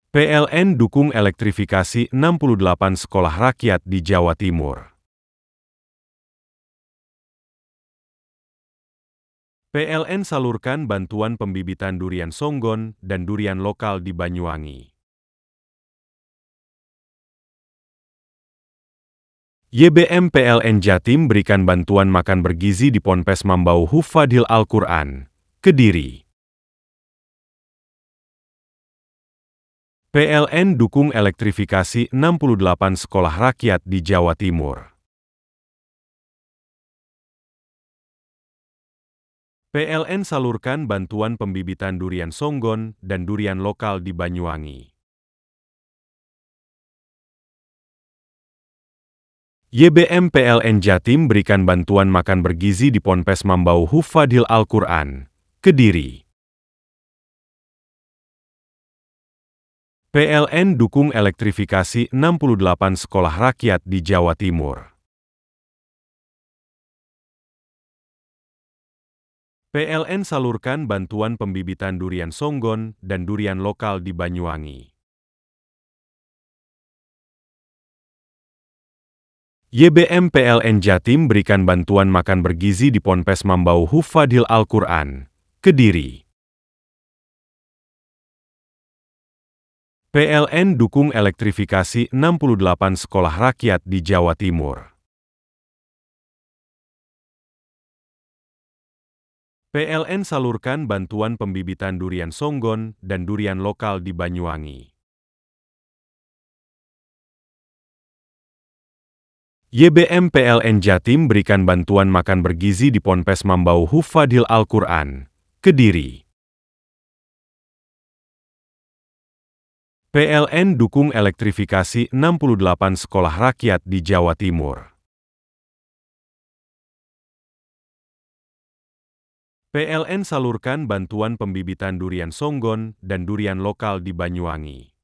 PLN dukung elektrifikasi 68 sekolah rakyat di Jawa Timur. PLN salurkan bantuan pembibitan durian Songgon dan durian lokal di Banyuwangi. YBM PLN Jatim berikan bantuan makan bergizi di Ponpes Mambau Hufadil Al-Quran, Kediri. PLN dukung elektrifikasi 68 sekolah rakyat di Jawa Timur. PLN salurkan bantuan pembibitan durian Songgon dan durian lokal di Banyuwangi. YBM PLN Jatim berikan bantuan makan bergizi di Ponpes Mambau Hufadil Al-Quran, Kediri. PLN dukung elektrifikasi 68 sekolah rakyat di Jawa Timur. PLN salurkan bantuan pembibitan durian Songgon dan durian lokal di Banyuwangi. YBM PLN Jatim berikan bantuan makan bergizi di Ponpes Mambau Hufadil Al-Quran, Kediri. PLN dukung elektrifikasi 68 sekolah rakyat di Jawa Timur. PLN salurkan bantuan pembibitan durian Songgon dan durian lokal di Banyuwangi. YBM PLN Jatim berikan bantuan makan bergizi di Ponpes Mambau Hufadil Al-Quran, Kediri. PLN dukung elektrifikasi 68 sekolah rakyat di Jawa Timur. PLN salurkan bantuan pembibitan durian Songgon dan durian lokal di Banyuwangi.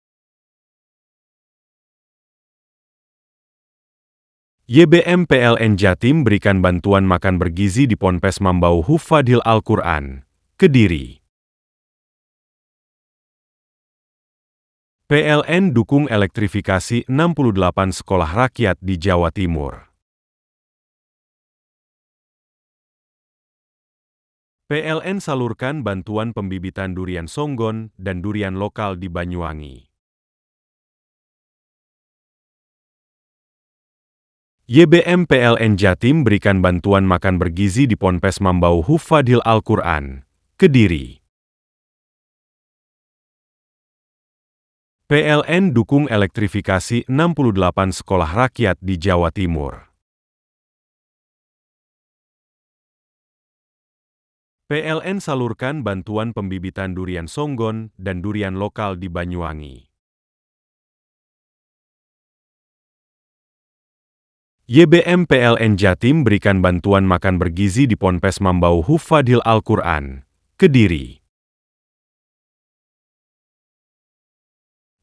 YBM PLN Jatim berikan bantuan makan bergizi di Ponpes Mambau Hufadil Al-Quran, Kediri. PLN dukung elektrifikasi 68 sekolah rakyat di Jawa Timur. PLN salurkan bantuan pembibitan durian Songgon dan durian lokal di Banyuwangi. YBM PLN Jatim berikan bantuan makan bergizi di Ponpes Mambau Hufadil Al-Quran, Kediri. PLN dukung elektrifikasi 68 sekolah rakyat di Jawa Timur. PLN salurkan bantuan pembibitan durian Songgon dan durian lokal di Banyuwangi. YBM PLN Jatim berikan bantuan makan bergizi di Ponpes Mambau Hufadil Al-Quran, Kediri.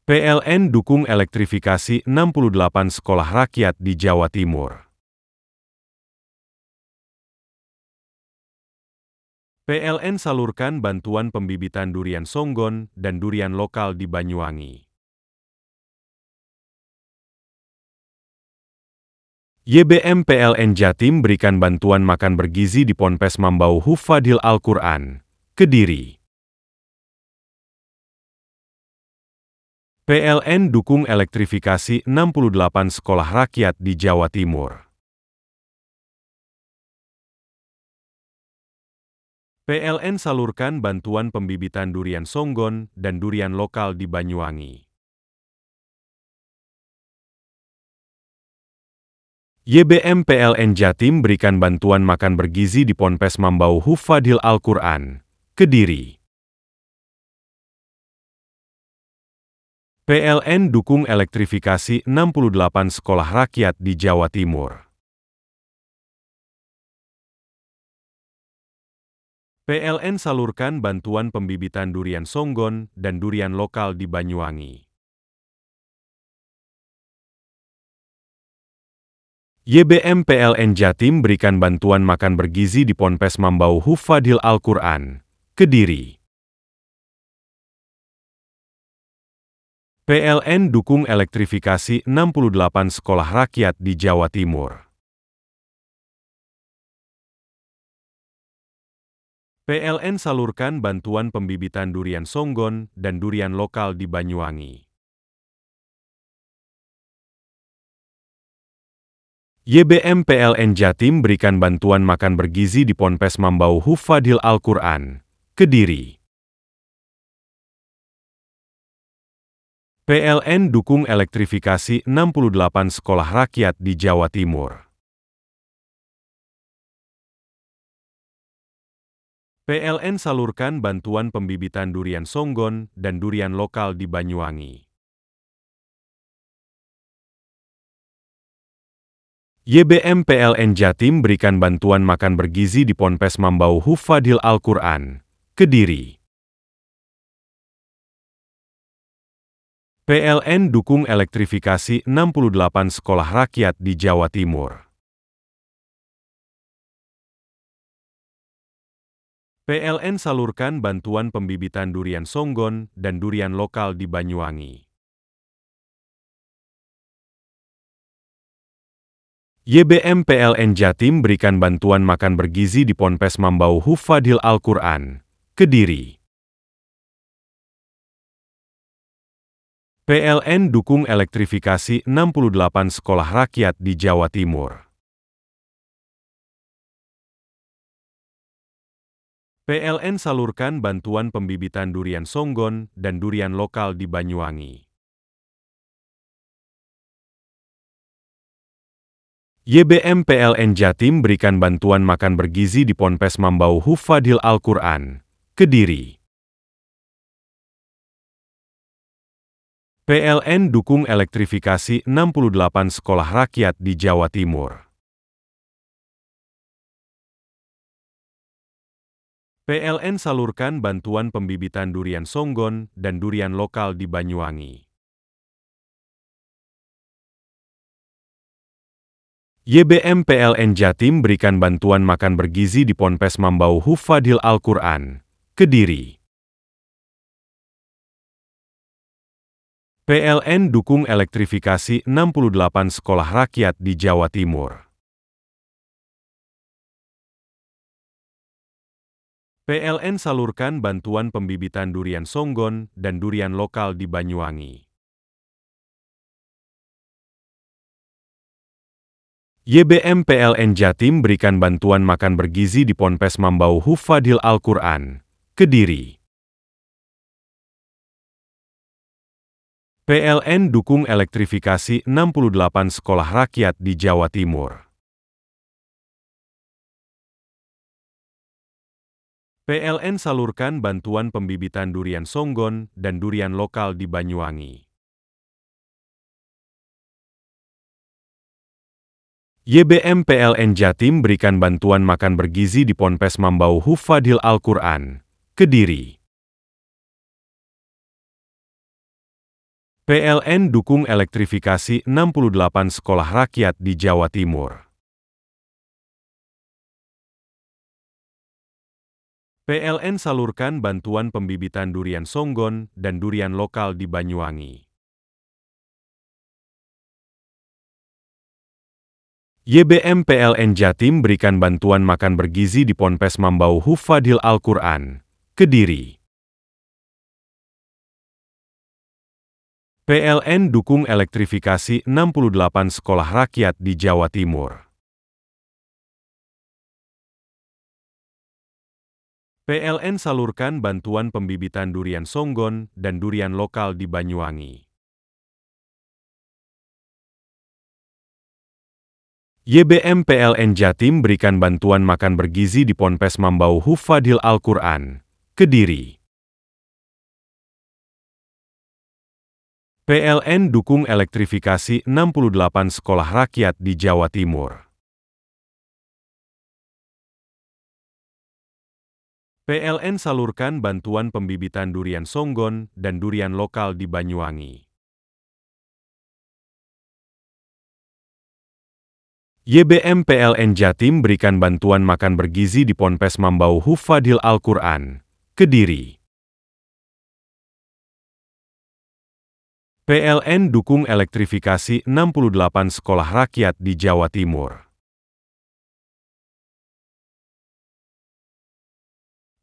PLN dukung elektrifikasi 68 sekolah rakyat di Jawa Timur. PLN salurkan bantuan pembibitan durian Songgon dan durian lokal di Banyuwangi. YBM PLN Jatim berikan bantuan makan bergizi di Ponpes Mambau Hufadil Al-Quran, Kediri. PLN dukung elektrifikasi 68 sekolah rakyat di Jawa Timur. PLN salurkan bantuan pembibitan durian Songgon dan durian lokal di Banyuwangi. YBM PLN Jatim berikan bantuan makan bergizi di Ponpes Mambau Hufadil Al-Quran, Kediri. PLN dukung elektrifikasi 68 sekolah rakyat di Jawa Timur. PLN salurkan bantuan pembibitan durian Songgon dan durian lokal di Banyuwangi. YBM PLN Jatim berikan bantuan makan bergizi di Ponpes Mambau Hufadil Al-Quran, Kediri. PLN dukung elektrifikasi 68 sekolah rakyat di Jawa Timur. PLN salurkan bantuan pembibitan durian Songgon dan durian lokal di Banyuwangi. YBM PLN Jatim berikan bantuan makan bergizi di Ponpes Mambau Hufadil Al-Quran, Kediri. PLN dukung elektrifikasi 68 sekolah rakyat di Jawa Timur. PLN salurkan bantuan pembibitan durian Songgon dan durian lokal di Banyuwangi. YBM PLN Jatim berikan bantuan makan bergizi di Ponpes Mambau Hufadil Al-Quran, Kediri. PLN dukung elektrifikasi 68 sekolah rakyat di Jawa Timur. PLN salurkan bantuan pembibitan durian Songgon dan durian lokal di Banyuwangi. YBM PLN Jatim berikan bantuan makan bergizi di Ponpes Mambau Hufadil Al-Quran, Kediri. PLN dukung elektrifikasi 68 sekolah rakyat di Jawa Timur. PLN salurkan bantuan pembibitan durian Songgon dan durian lokal di Banyuwangi. YBM PLN Jatim berikan bantuan makan bergizi di Ponpes Mambau Hufadil Al-Quran, Kediri. PLN dukung elektrifikasi 68 sekolah rakyat di Jawa Timur. PLN salurkan bantuan pembibitan durian Songgon dan durian lokal di Banyuwangi. YBM PLN Jatim berikan bantuan makan bergizi di Ponpes Mambau Hufadil Al-Quran, Kediri. PLN dukung elektrifikasi 68 sekolah rakyat di Jawa Timur. PLN salurkan bantuan pembibitan durian Songgon dan durian lokal di Banyuwangi. YBM PLN Jatim berikan bantuan makan bergizi di Ponpes Mambau Hufadil Al-Quran, Kediri. PLN dukung elektrifikasi 68 sekolah rakyat di Jawa Timur. PLN salurkan bantuan pembibitan durian Songgon dan durian lokal di Banyuwangi. YBM PLN Jatim berikan bantuan makan bergizi di Ponpes Mambau Hufadil Al-Quran, Kediri. PLN dukung elektrifikasi 68 sekolah rakyat di Jawa Timur. PLN salurkan bantuan pembibitan durian Songgon dan durian lokal di Banyuwangi. YBM PLN Jatim berikan bantuan makan bergizi di Ponpes Mambau Hufadil Al-Quran, Kediri. PLN dukung elektrifikasi 68 sekolah rakyat di Jawa Timur. PLN salurkan bantuan pembibitan durian Songgon dan durian lokal di Banyuwangi. YBM PLN Jatim berikan bantuan makan bergizi di Ponpes Mambau Hufadil Al-Quran, Kediri. PLN dukung elektrifikasi 68 sekolah rakyat di Jawa Timur. PLN salurkan bantuan pembibitan durian Songgon dan durian lokal di Banyuwangi. YBM PLN Jatim berikan bantuan makan bergizi di Ponpes Mambau Hufadil Al-Quran, Kediri. PLN dukung elektrifikasi 68 sekolah rakyat di Jawa Timur.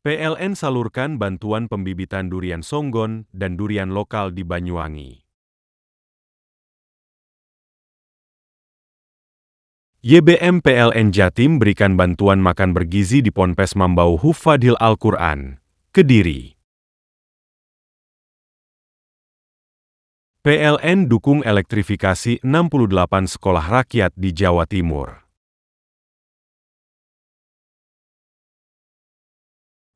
PLN salurkan bantuan pembibitan durian Songgon dan durian lokal di Banyuwangi. YBM PLN Jatim berikan bantuan makan bergizi di Ponpes Mambau Hufadil Al-Quran, Kediri. PLN dukung elektrifikasi 68 sekolah rakyat di Jawa Timur.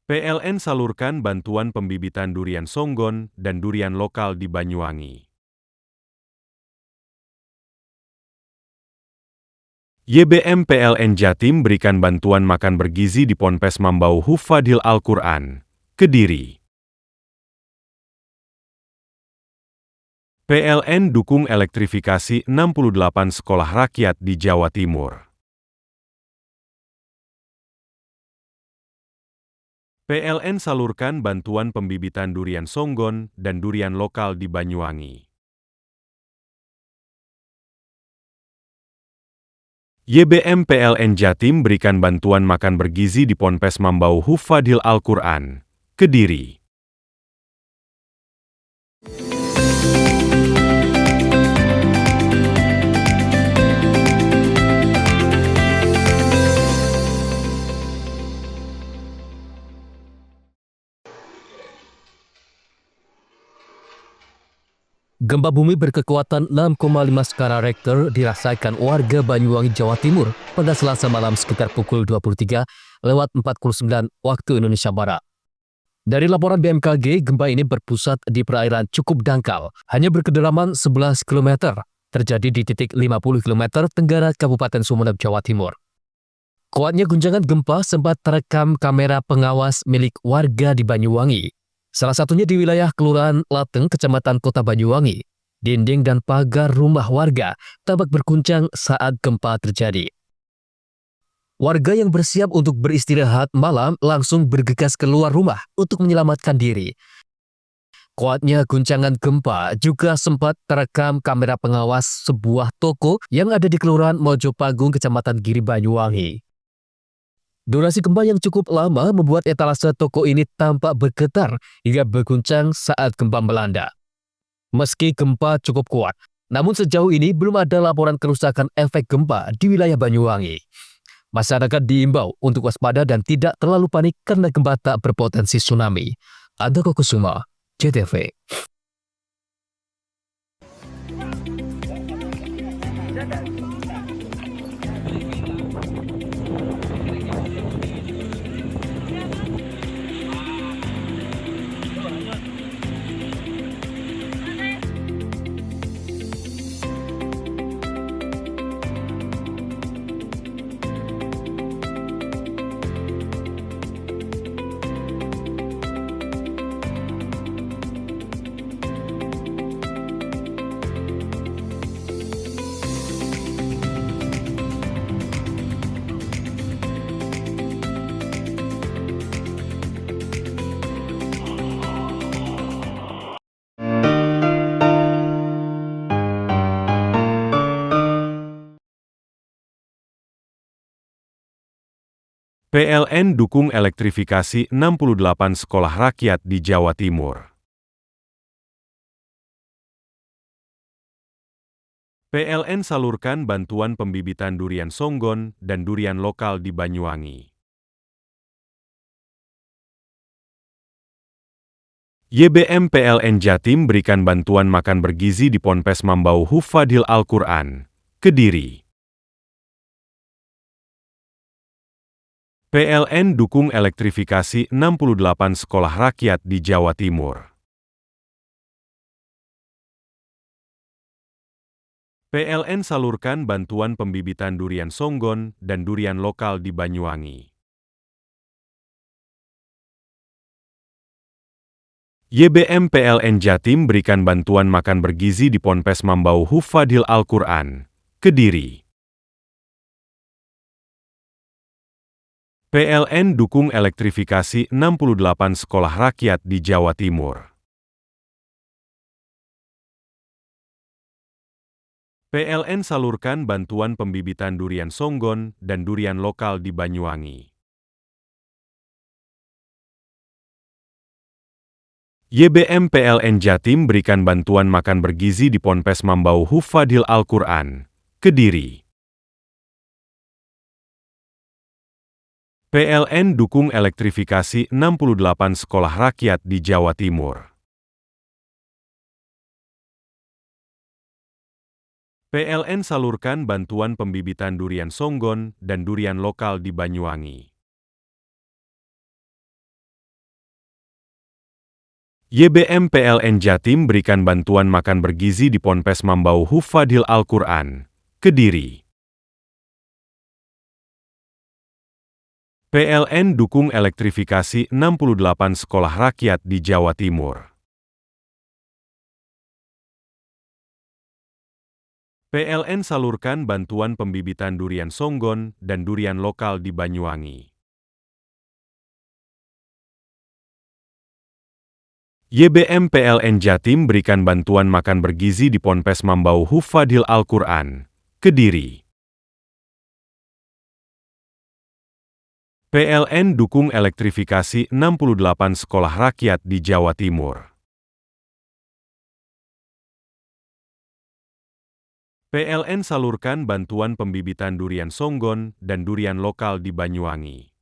PLN salurkan bantuan pembibitan durian Songgon dan durian lokal di Banyuwangi. YBM PLN Jatim berikan bantuan makan bergizi di Ponpes Mambau Hufadil Al-Quran, Kediri. PLN dukung elektrifikasi 68 sekolah rakyat di Jawa Timur. PLN salurkan bantuan pembibitan durian Songgon dan durian lokal di Banyuwangi. YBM PLN Jatim berikan bantuan makan bergizi di Ponpes Mambau Hufadil Al-Quran, Kediri. Gempa bumi berkekuatan 6,5 skala Richter dirasakan warga Banyuwangi, Jawa Timur pada Selasa malam sekitar pukul 23:49 waktu Indonesia Barat. Dari laporan BMKG, gempa ini berpusat di perairan cukup dangkal, hanya berkedalaman 11 km, terjadi di titik 50 km tenggara Kabupaten Sumeneb, Jawa Timur. Kuatnya guncangan gempa sempat terekam kamera pengawas milik warga di Banyuwangi. Salah satunya di wilayah Kelurahan Lateng, Kecamatan Kota Banyuwangi. Dinding dan pagar rumah warga tampak berguncang saat gempa terjadi. Warga yang bersiap untuk beristirahat malam langsung bergegas keluar rumah untuk menyelamatkan diri. Kuatnya guncangan gempa juga sempat terekam kamera pengawas sebuah toko yang ada di Kelurahan Mojopagung, Kecamatan Giri, Banyuwangi. Durasi gempa yang cukup lama membuat etalase toko ini tampak bergetar hingga berguncang saat gempa melanda. Meski gempa cukup kuat, namun sejauh ini belum ada laporan kerusakan efek gempa di wilayah Banyuwangi. Masyarakat diimbau untuk waspada dan tidak terlalu panik karena gempa tak berpotensi tsunami. Andoko Kusuma, JTV. PLN dukung elektrifikasi 68 sekolah rakyat di Jawa Timur. PLN salurkan bantuan pembibitan durian Songgon dan durian lokal di Banyuwangi. YBM PLN Jatim berikan bantuan makan bergizi di Ponpes Mambau Hufadil Al-Quran, Kediri. PLN dukung elektrifikasi 68 sekolah rakyat di Jawa Timur. PLN salurkan bantuan pembibitan durian Songgon dan durian lokal di Banyuwangi. YBM PLN Jatim berikan bantuan makan bergizi di Ponpes Mambau Hufadil Al-Quran, Kediri. PLN dukung elektrifikasi 68 sekolah rakyat di Jawa Timur. PLN salurkan bantuan pembibitan durian Songgon dan durian lokal di Banyuwangi. YBM PLN Jatim berikan bantuan makan bergizi di Ponpes Mambau Hufadil Al-Quran, Kediri. PLN dukung elektrifikasi 68 sekolah rakyat di Jawa Timur. PLN salurkan bantuan pembibitan durian songgon dan durian lokal di Banyuwangi. YBM PLN Jatim berikan bantuan makan bergizi di Ponpes Mambau Hufadil Al-Quran, Kediri. PLN dukung elektrifikasi 68 sekolah rakyat di Jawa Timur. PLN salurkan bantuan pembibitan durian songgon dan durian lokal di Banyuwangi. YBM PLN Jatim berikan bantuan makan bergizi di Ponpes Mambau Hufadil Al-Quran, Kediri. PLN dukung elektrifikasi 68 sekolah rakyat di Jawa Timur. PLN salurkan bantuan pembibitan durian songgon dan durian lokal di Banyuwangi.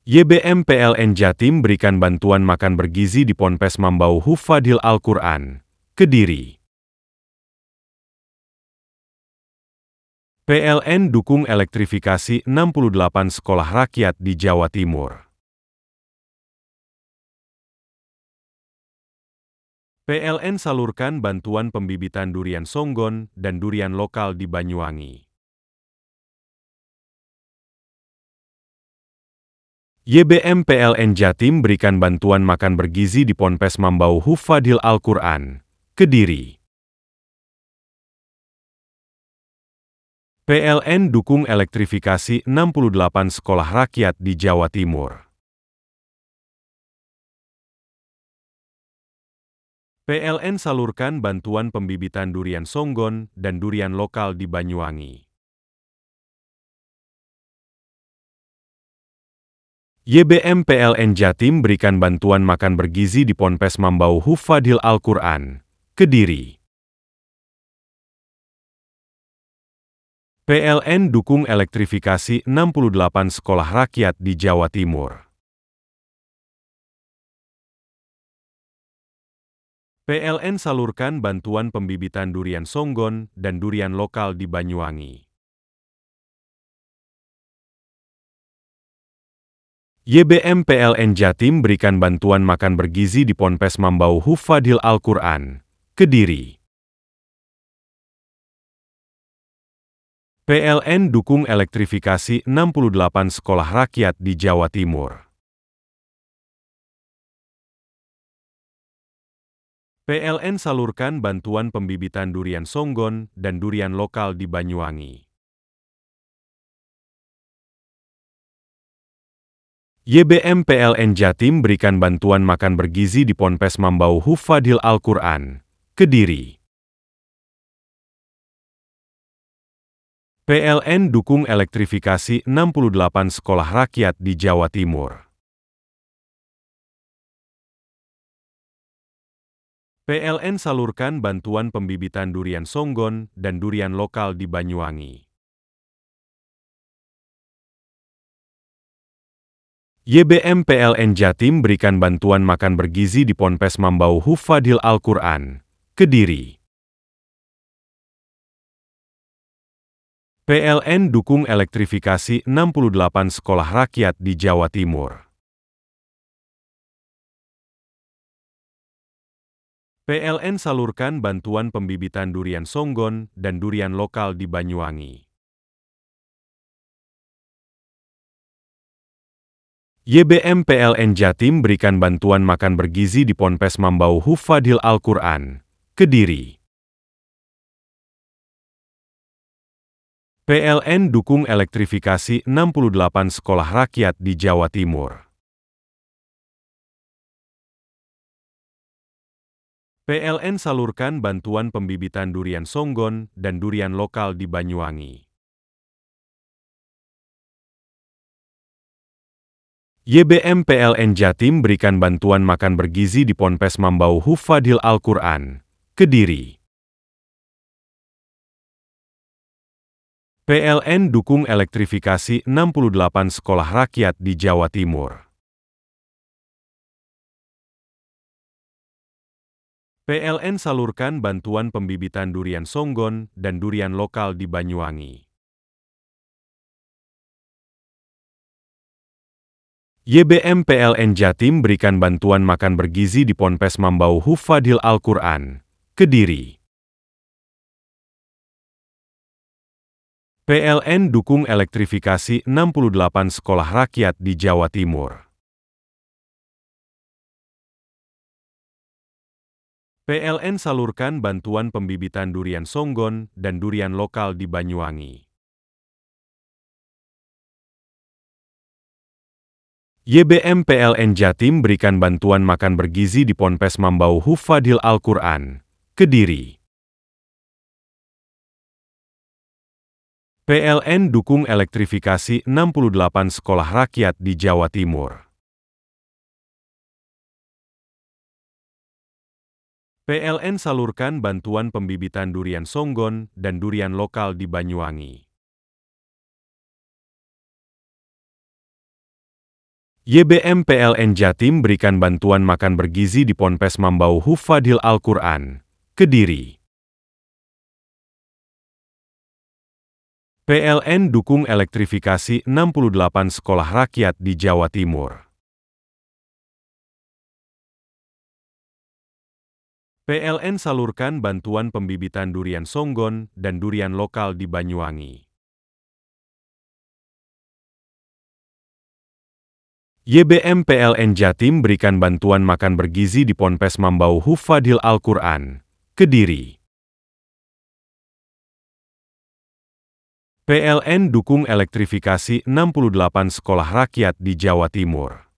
YBM PLN Jatim berikan bantuan makan bergizi di Ponpes Mambau Hufadil Al-Quran, Kediri. PLN dukung elektrifikasi 68 sekolah rakyat di Jawa Timur. PLN salurkan bantuan pembibitan durian songgon dan durian lokal di Banyuwangi. YBM PLN Jatim berikan bantuan makan bergizi di Ponpes Mambau Hufadil Al-Quran, Kediri. PLN dukung elektrifikasi 68 sekolah rakyat di Jawa Timur. PLN salurkan bantuan pembibitan durian songgon dan durian lokal di Banyuwangi. YBM PLN Jatim berikan bantuan makan bergizi di Ponpes Mambau Hufadil Al-Quran, Kediri. PLN dukung elektrifikasi 68 sekolah rakyat di Jawa Timur. PLN salurkan bantuan pembibitan durian songgon dan durian lokal di Banyuwangi. YBM PLN Jatim berikan bantuan makan bergizi di Ponpes Mambau Hufadil Al-Quran, Kediri. PLN dukung elektrifikasi 68 sekolah rakyat di Jawa Timur. PLN salurkan bantuan pembibitan durian songgon dan durian lokal di Banyuwangi. YBM PLN Jatim berikan bantuan makan bergizi di Ponpes Mambau Hufadil Al-Quran, Kediri. PLN dukung elektrifikasi 68 sekolah rakyat di Jawa Timur. PLN salurkan bantuan pembibitan durian songgon dan durian lokal di Banyuwangi. YBM PLN Jatim berikan bantuan makan bergizi di Ponpes Mambau Hufadil Al-Quran, Kediri. PLN dukung elektrifikasi 68 sekolah rakyat di Jawa Timur. PLN salurkan bantuan pembibitan durian songgon dan durian lokal di Banyuwangi. YBM PLN Jatim berikan bantuan makan bergizi di Ponpes Mambau Hufadil Al-Quran, Kediri. PLN dukung elektrifikasi 68 sekolah rakyat di Jawa Timur. PLN salurkan bantuan pembibitan durian songgon dan durian lokal di Banyuwangi. YBM PLN Jatim berikan bantuan makan bergizi di Ponpes Mambau Hufadil Al-Quran, Kediri. PLN dukung elektrifikasi 68 sekolah rakyat di Jawa Timur. PLN salurkan bantuan pembibitan durian songgon dan durian lokal di Banyuwangi. YBM PLN Jatim berikan bantuan makan bergizi di Ponpes Mambau Hufadil Al-Quran, Kediri. PLN dukung elektrifikasi 68 sekolah rakyat di Jawa Timur. PLN salurkan bantuan pembibitan durian songgon dan durian lokal di Banyuwangi. YBM PLN Jatim berikan bantuan makan bergizi di Ponpes Mambau Hufadil Al-Quran, Kediri. PLN dukung elektrifikasi 68 sekolah rakyat di Jawa Timur. PLN salurkan bantuan pembibitan durian songgon dan durian lokal di Banyuwangi. YBM PLN Jatim berikan bantuan makan bergizi di Ponpes Mambau Hufadil Al-Quran, Kediri. PLN dukung elektrifikasi 68 sekolah rakyat di Jawa Timur. PLN salurkan bantuan pembibitan durian songgon dan durian lokal di Banyuwangi. YBM PLN Jatim berikan bantuan makan bergizi di Ponpes Mambau Hufadil Al-Quran, Kediri. PLN dukung elektrifikasi 68 sekolah rakyat di Jawa Timur.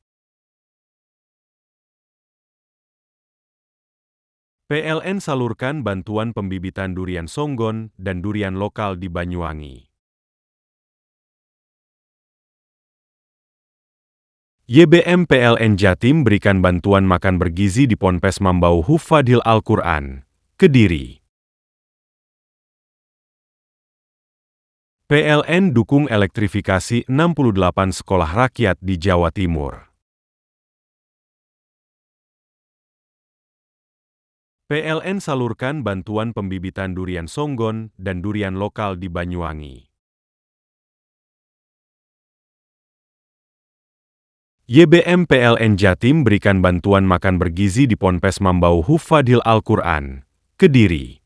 PLN salurkan bantuan pembibitan durian songgon dan durian lokal di Banyuwangi. YBM PLN Jatim berikan bantuan makan bergizi di Ponpes Mambau Hufadil Al-Quran, Kediri. PLN dukung elektrifikasi 68 sekolah rakyat di Jawa Timur. PLN salurkan bantuan pembibitan durian songgon dan durian lokal di Banyuwangi. YBM PLN Jatim berikan bantuan makan bergizi di Ponpes Mambau Hufadil Al-Quran, Kediri.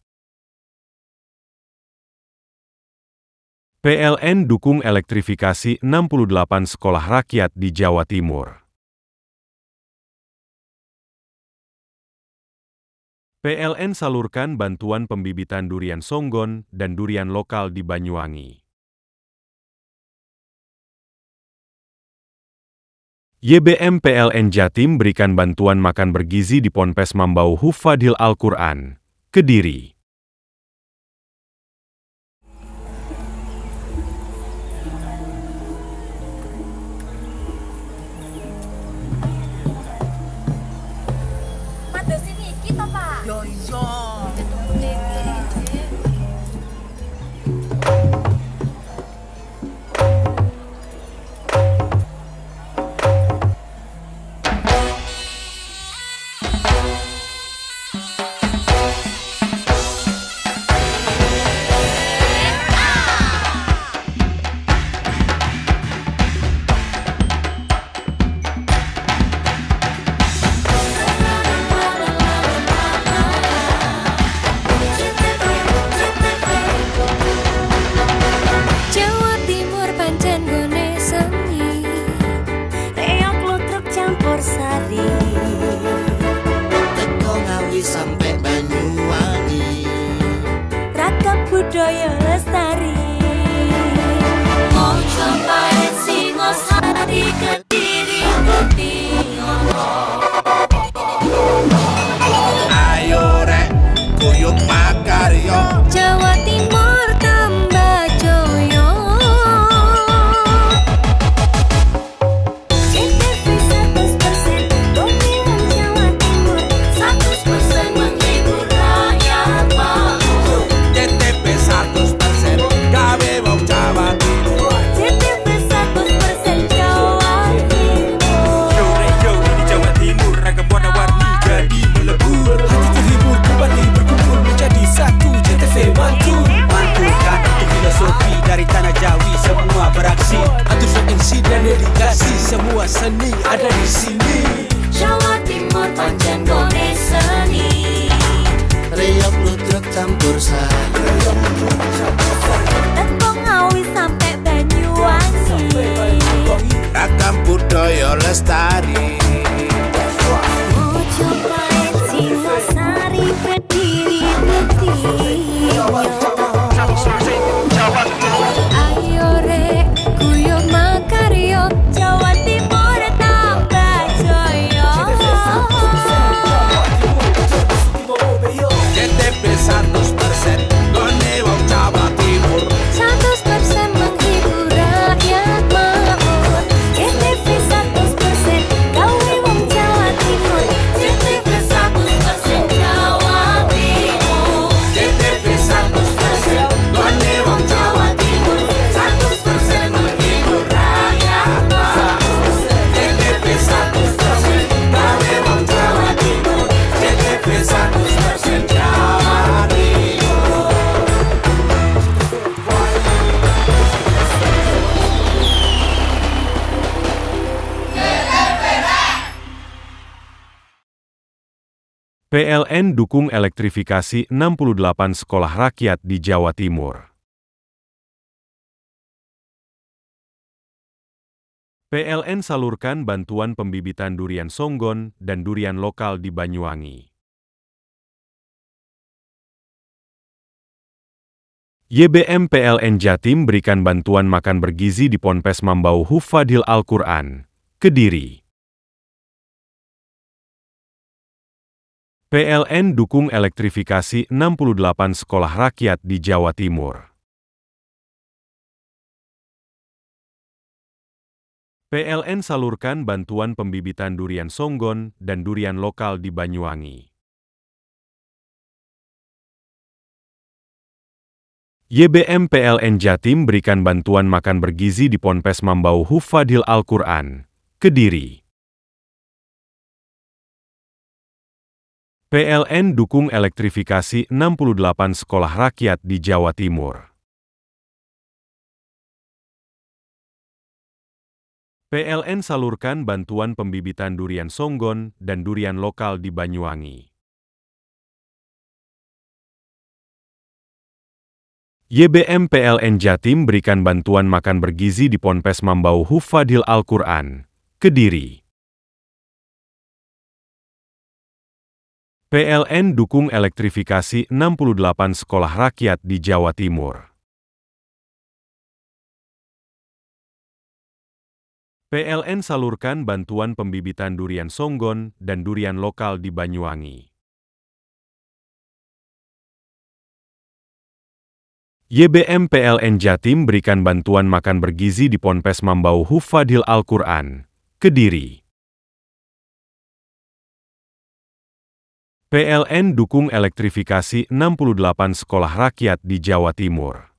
PLN dukung elektrifikasi 68 sekolah rakyat di Jawa Timur. PLN salurkan bantuan pembibitan durian songgon dan durian lokal di Banyuwangi. YBM PLN Jatim berikan bantuan makan bergizi di Ponpes Mambau Hufadil Al-Quran, Kediri. Tembung Ngawi sampai Banyuwangi, ragam budaya lestari. Mojopahit Singosari berdiri ayo rek guyub makaryo Jawa Timur tambah jaya. JTP 100% gone wong Jawa Timur. 100% menghibur rakyat makmur. JTP 100% gawe wong Jawa Timur. JTP 100% Jawa Timur. JTP 100% gone wong Jawa Timur. 100% menghibur rakyat makmur. JTP 100% gawe wong Jawa Timur. JTP 100% Jawa Timur. PLN dukung elektrifikasi 68 sekolah rakyat di Jawa Timur. PLN salurkan bantuan pembibitan durian songgon dan durian lokal di Banyuwangi. YBM PLN Jatim berikan bantuan makan bergizi di Ponpes Mambau Hufadil Al-Quran, Kediri. PLN dukung elektrifikasi 68 sekolah rakyat di Jawa Timur. PLN salurkan bantuan pembibitan durian songgon dan durian lokal di Banyuwangi. YBM PLN Jatim berikan bantuan makan bergizi di Ponpes Mambau Hufadil Al-Quran, Kediri. PLN dukung elektrifikasi 68 sekolah rakyat di Jawa Timur. PLN salurkan bantuan pembibitan durian songgon dan durian lokal di Banyuwangi. YBM PLN Jatim berikan bantuan makan bergizi di Ponpes Mambau Hufadil Al-Quran, Kediri. PLN dukung elektrifikasi 68 sekolah rakyat di Jawa Timur.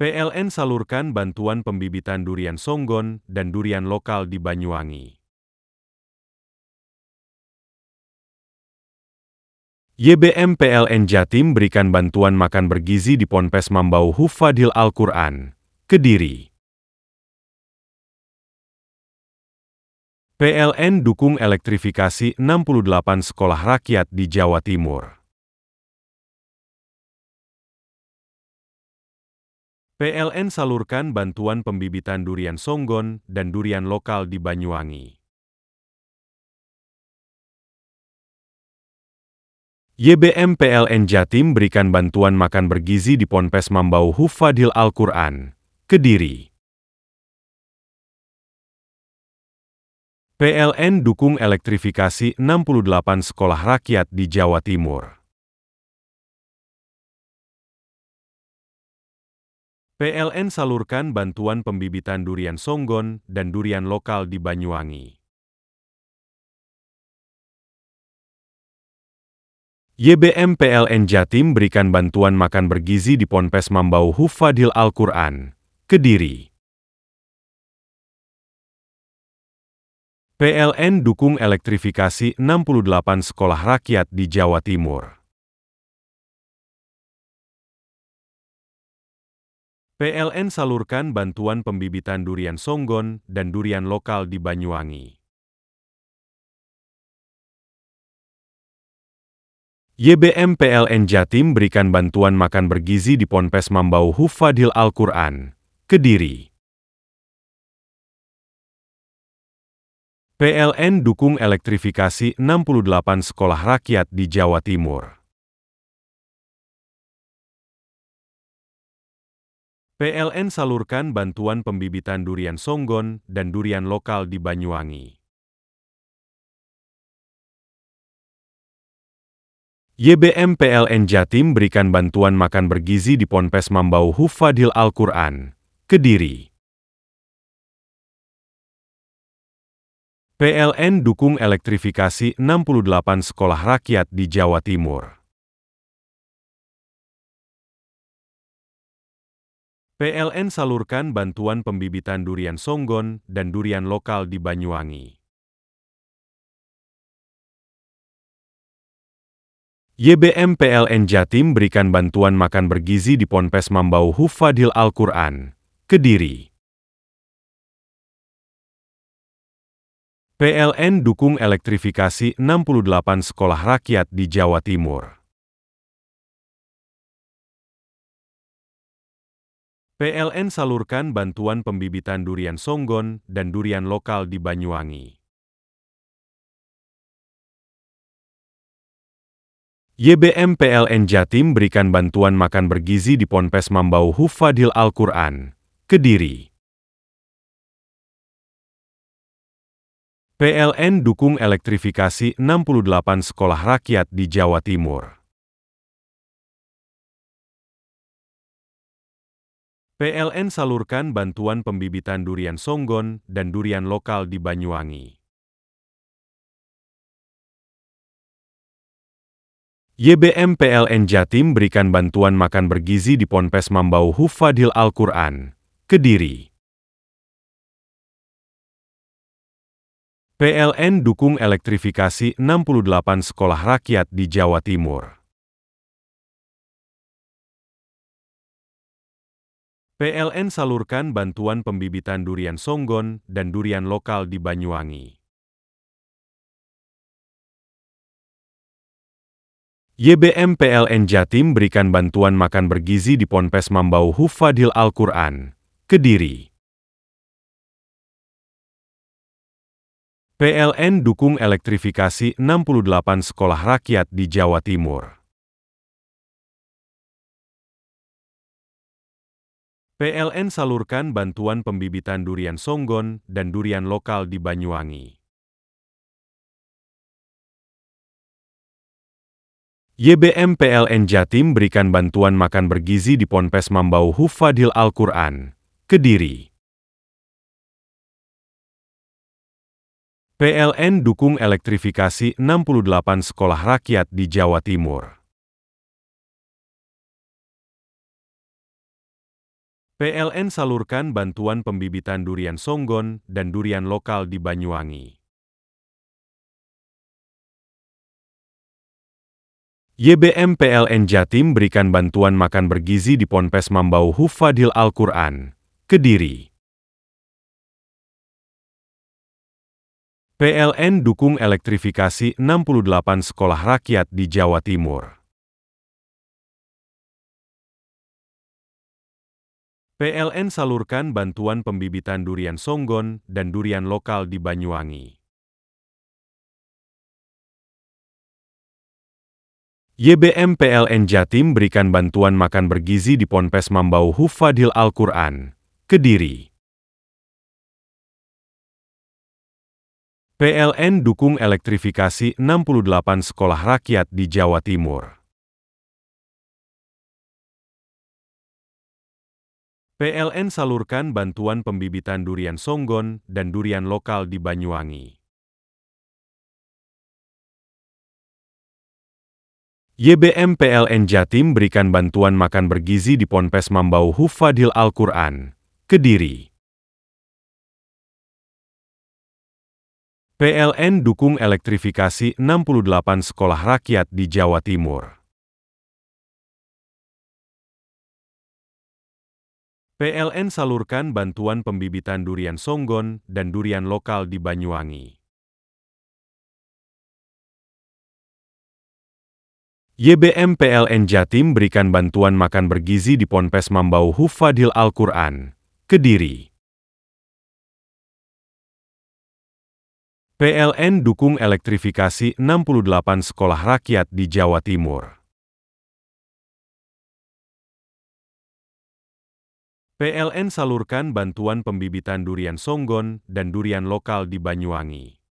PLN salurkan bantuan pembibitan durian songgon dan durian lokal di Banyuwangi. YBM PLN Jatim berikan bantuan makan bergizi di Ponpes Mambau Hufadil Al-Quran, Kediri. PLN dukung elektrifikasi 68 sekolah rakyat di Jawa Timur. PLN salurkan bantuan pembibitan durian songgon dan durian lokal di Banyuwangi. YBM PLN Jatim berikan bantuan makan bergizi di Ponpes Mambau Hufadil Al-Quran, Kediri. PLN dukung elektrifikasi 68 sekolah rakyat di Jawa Timur. PLN salurkan bantuan pembibitan durian songgon dan durian lokal di Banyuwangi. YBM PLN Jatim berikan bantuan makan bergizi di Ponpes Mambau Hufadil Al-Quran, Kediri. PLN dukung elektrifikasi 68 sekolah rakyat di Jawa Timur. PLN salurkan bantuan pembibitan durian songgon dan durian lokal di Banyuwangi. YBM PLN Jatim berikan bantuan makan bergizi di Ponpes Mambau Hufadil Al-Quran, Kediri. PLN dukung elektrifikasi 68 sekolah rakyat di Jawa Timur. PLN salurkan bantuan pembibitan durian songgon dan durian lokal di Banyuwangi. YBM PLN Jatim berikan bantuan makan bergizi di Ponpes Mambau Hufadil Al-Quran, Kediri. PLN dukung elektrifikasi 68 sekolah rakyat di Jawa Timur. PLN salurkan bantuan pembibitan durian songgon dan durian lokal di Banyuwangi. YBM PLN Jatim berikan bantuan makan bergizi di Ponpes Mambau Hufadil Al-Quran, Kediri. PLN dukung elektrifikasi 68 sekolah rakyat di Jawa Timur. PLN salurkan bantuan pembibitan durian songgon dan durian lokal di Banyuwangi. YBM PLN Jatim berikan bantuan makan bergizi di Ponpes Mambau Hufadil Al-Quran, Kediri. PLN dukung elektrifikasi 68 sekolah rakyat di Jawa Timur. PLN salurkan bantuan pembibitan durian songgon dan durian lokal di Banyuwangi. YBM PLN Jatim berikan bantuan makan bergizi di Ponpes Mambau Hufadil Al-Quran, Kediri. PLN dukung elektrifikasi 68 sekolah rakyat di Jawa Timur. PLN salurkan bantuan pembibitan durian songgon dan durian lokal di Banyuwangi. YBM PLN Jatim berikan bantuan makan bergizi di Ponpes Mambau Hufadil Al-Quran, Kediri. PLN dukung elektrifikasi 68 sekolah rakyat di Jawa Timur. PLN salurkan bantuan pembibitan durian songgon dan durian lokal di Banyuwangi. YBM PLN Jatim berikan bantuan makan bergizi di Ponpes Mambau Hufadil Al-Quran, Kediri. PLN dukung elektrifikasi 68 sekolah rakyat di Jawa Timur. PLN salurkan bantuan pembibitan durian songgon dan durian lokal di Banyuwangi. YBM PLN Jatim berikan bantuan makan bergizi di Ponpes Mambau Hufadil Al-Quran, Kediri. PLN dukung elektrifikasi 68 sekolah rakyat di Jawa Timur. PLN salurkan bantuan pembibitan durian songgon dan durian lokal di Banyuwangi. YBM PLN Jatim berikan bantuan makan bergizi di Ponpes Mambau Hufadil Al-Quran, Kediri. PLN dukung elektrifikasi 68 sekolah rakyat di Jawa Timur. PLN salurkan bantuan pembibitan durian songgon dan durian lokal di Banyuwangi. YBM PLN Jatim berikan bantuan makan bergizi di Ponpes Mambau Hufadil Al-Quran, Kediri. PLN dukung elektrifikasi 68 sekolah rakyat di Jawa Timur. PLN salurkan bantuan pembibitan durian songgon dan durian lokal di Banyuwangi. YBM PLN Jatim berikan bantuan makan bergizi di Ponpes Mambau Hufadil Al-Quran, Kediri. PLN dukung elektrifikasi 68 sekolah rakyat di Jawa Timur. PLN salurkan bantuan pembibitan durian songgon dan durian lokal di Banyuwangi. YBM PLN Jatim berikan bantuan makan bergizi di Ponpes Mambau Hufadil Al-Quran, Kediri. PLN dukung elektrifikasi 68 sekolah rakyat di Jawa Timur. PLN salurkan bantuan pembibitan durian songgon dan durian lokal di Banyuwangi.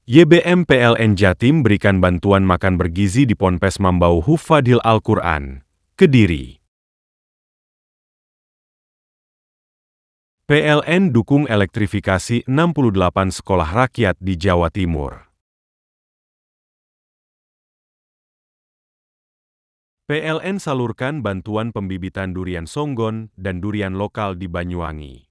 YBM PLN Jatim berikan bantuan makan bergizi di Ponpes Mambau Hufadil Al-Quran, Kediri. PLN dukung elektrifikasi 68 sekolah rakyat di Jawa Timur. PLN salurkan bantuan pembibitan durian songgon dan durian lokal di Banyuwangi.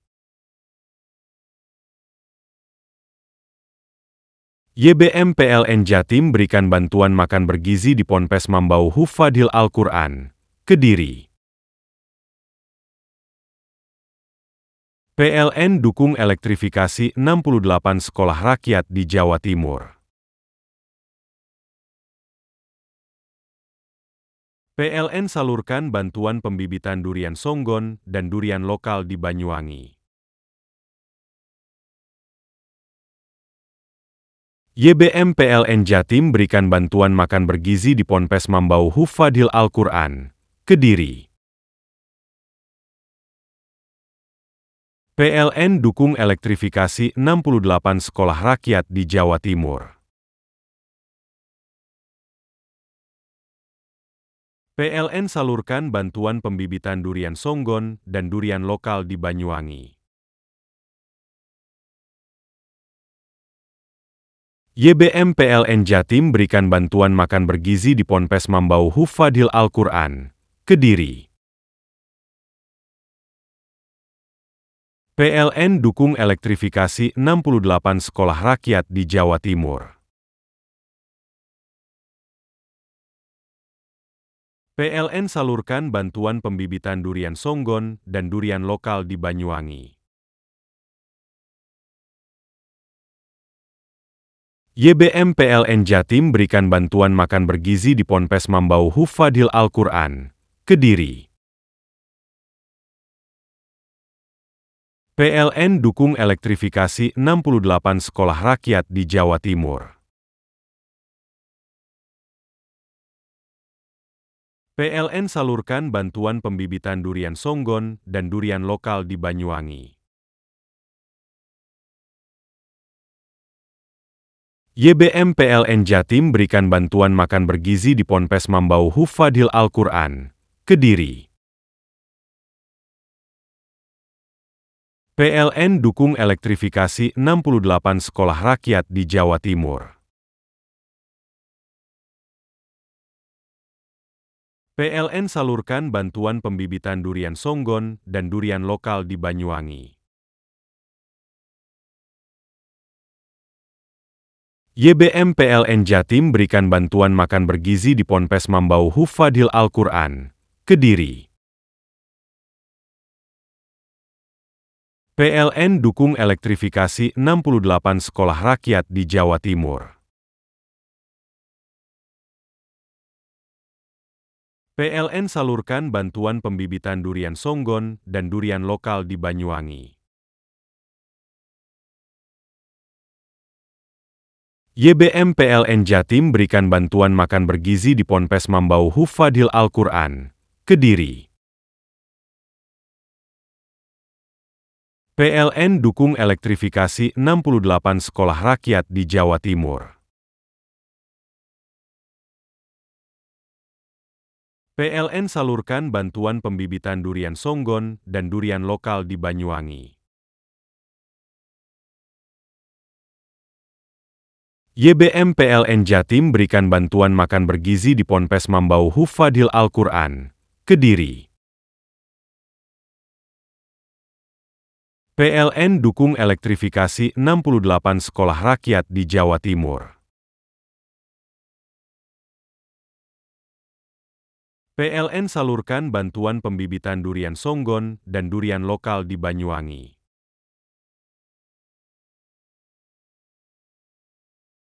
YBM PLN Jatim berikan bantuan makan bergizi di Ponpes Mambau Hufadil Al-Quran, Kediri. PLN dukung elektrifikasi 68 sekolah rakyat di Jawa Timur. PLN salurkan bantuan pembibitan durian songgon dan durian lokal di Banyuwangi. YBM PLN Jatim berikan bantuan makan bergizi di Ponpes Mambau Hufadil Al-Quran, Kediri. PLN dukung elektrifikasi 68 sekolah rakyat di Jawa Timur. PLN salurkan bantuan pembibitan durian songgon dan durian lokal di Banyuwangi. YBM PLN Jatim berikan bantuan makan bergizi di Ponpes Mambau Hufadil Al-Quran, Kediri. PLN dukung elektrifikasi 68 sekolah rakyat di Jawa Timur. PLN salurkan bantuan pembibitan durian songgon dan durian lokal di Banyuwangi. YBM PLN Jatim berikan bantuan makan bergizi di Ponpes Mambau Hufadil Al-Quran, Kediri. PLN dukung elektrifikasi 68 sekolah rakyat di Jawa Timur. PLN salurkan bantuan pembibitan durian songgon dan durian lokal di Banyuwangi. YBM PLN Jatim berikan bantuan makan bergizi di Ponpes Mambau Hufadil Al-Quran, Kediri. PLN dukung elektrifikasi 68 sekolah rakyat di Jawa Timur. PLN salurkan bantuan pembibitan durian songgon dan durian lokal di Banyuwangi. YBM PLN Jatim berikan bantuan makan bergizi di Ponpes Mambau Hufadil Al-Quran, Kediri. PLN dukung elektrifikasi 68 sekolah rakyat di Jawa Timur. PLN salurkan bantuan pembibitan durian songgon dan durian lokal di Banyuwangi. YBM PLN Jatim berikan bantuan makan bergizi di Ponpes Mambau Hufadil Al-Quran, Kediri. PLN dukung elektrifikasi 68 sekolah rakyat di Jawa Timur. PLN salurkan bantuan pembibitan durian songgon dan durian lokal di Banyuwangi. YBM PLN Jatim berikan bantuan makan bergizi di Ponpes Mambau Hufadil Al-Quran, Kediri. PLN dukung elektrifikasi 68 sekolah rakyat di Jawa Timur. PLN salurkan bantuan pembibitan durian songgon dan durian lokal di Banyuwangi.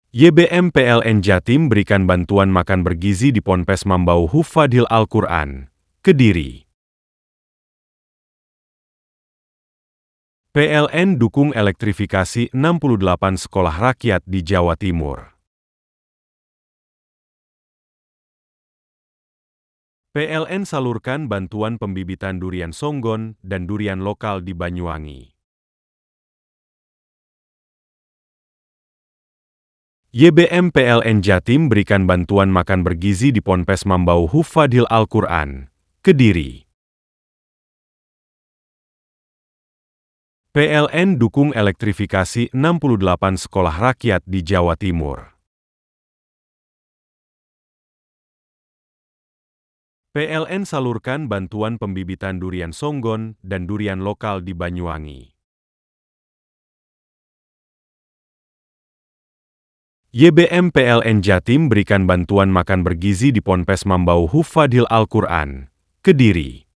YBM PLN Jatim berikan bantuan makan bergizi di Ponpes Mambau Hufadil Al-Quran, Kediri. PLN dukung elektrifikasi 68 sekolah rakyat di Jawa Timur. PLN salurkan bantuan pembibitan durian songgon dan durian lokal di Banyuwangi. YBM PLN Jatim berikan bantuan makan bergizi di Ponpes Mambau Hufadil Al-Quran, Kediri. PLN dukung elektrifikasi 68 sekolah rakyat di Jawa Timur. PLN salurkan bantuan pembibitan durian songgon dan durian lokal di Banyuwangi. YBM PLN Jatim berikan bantuan makan bergizi di Ponpes Mambau Hufadil Al-Quran, Kediri.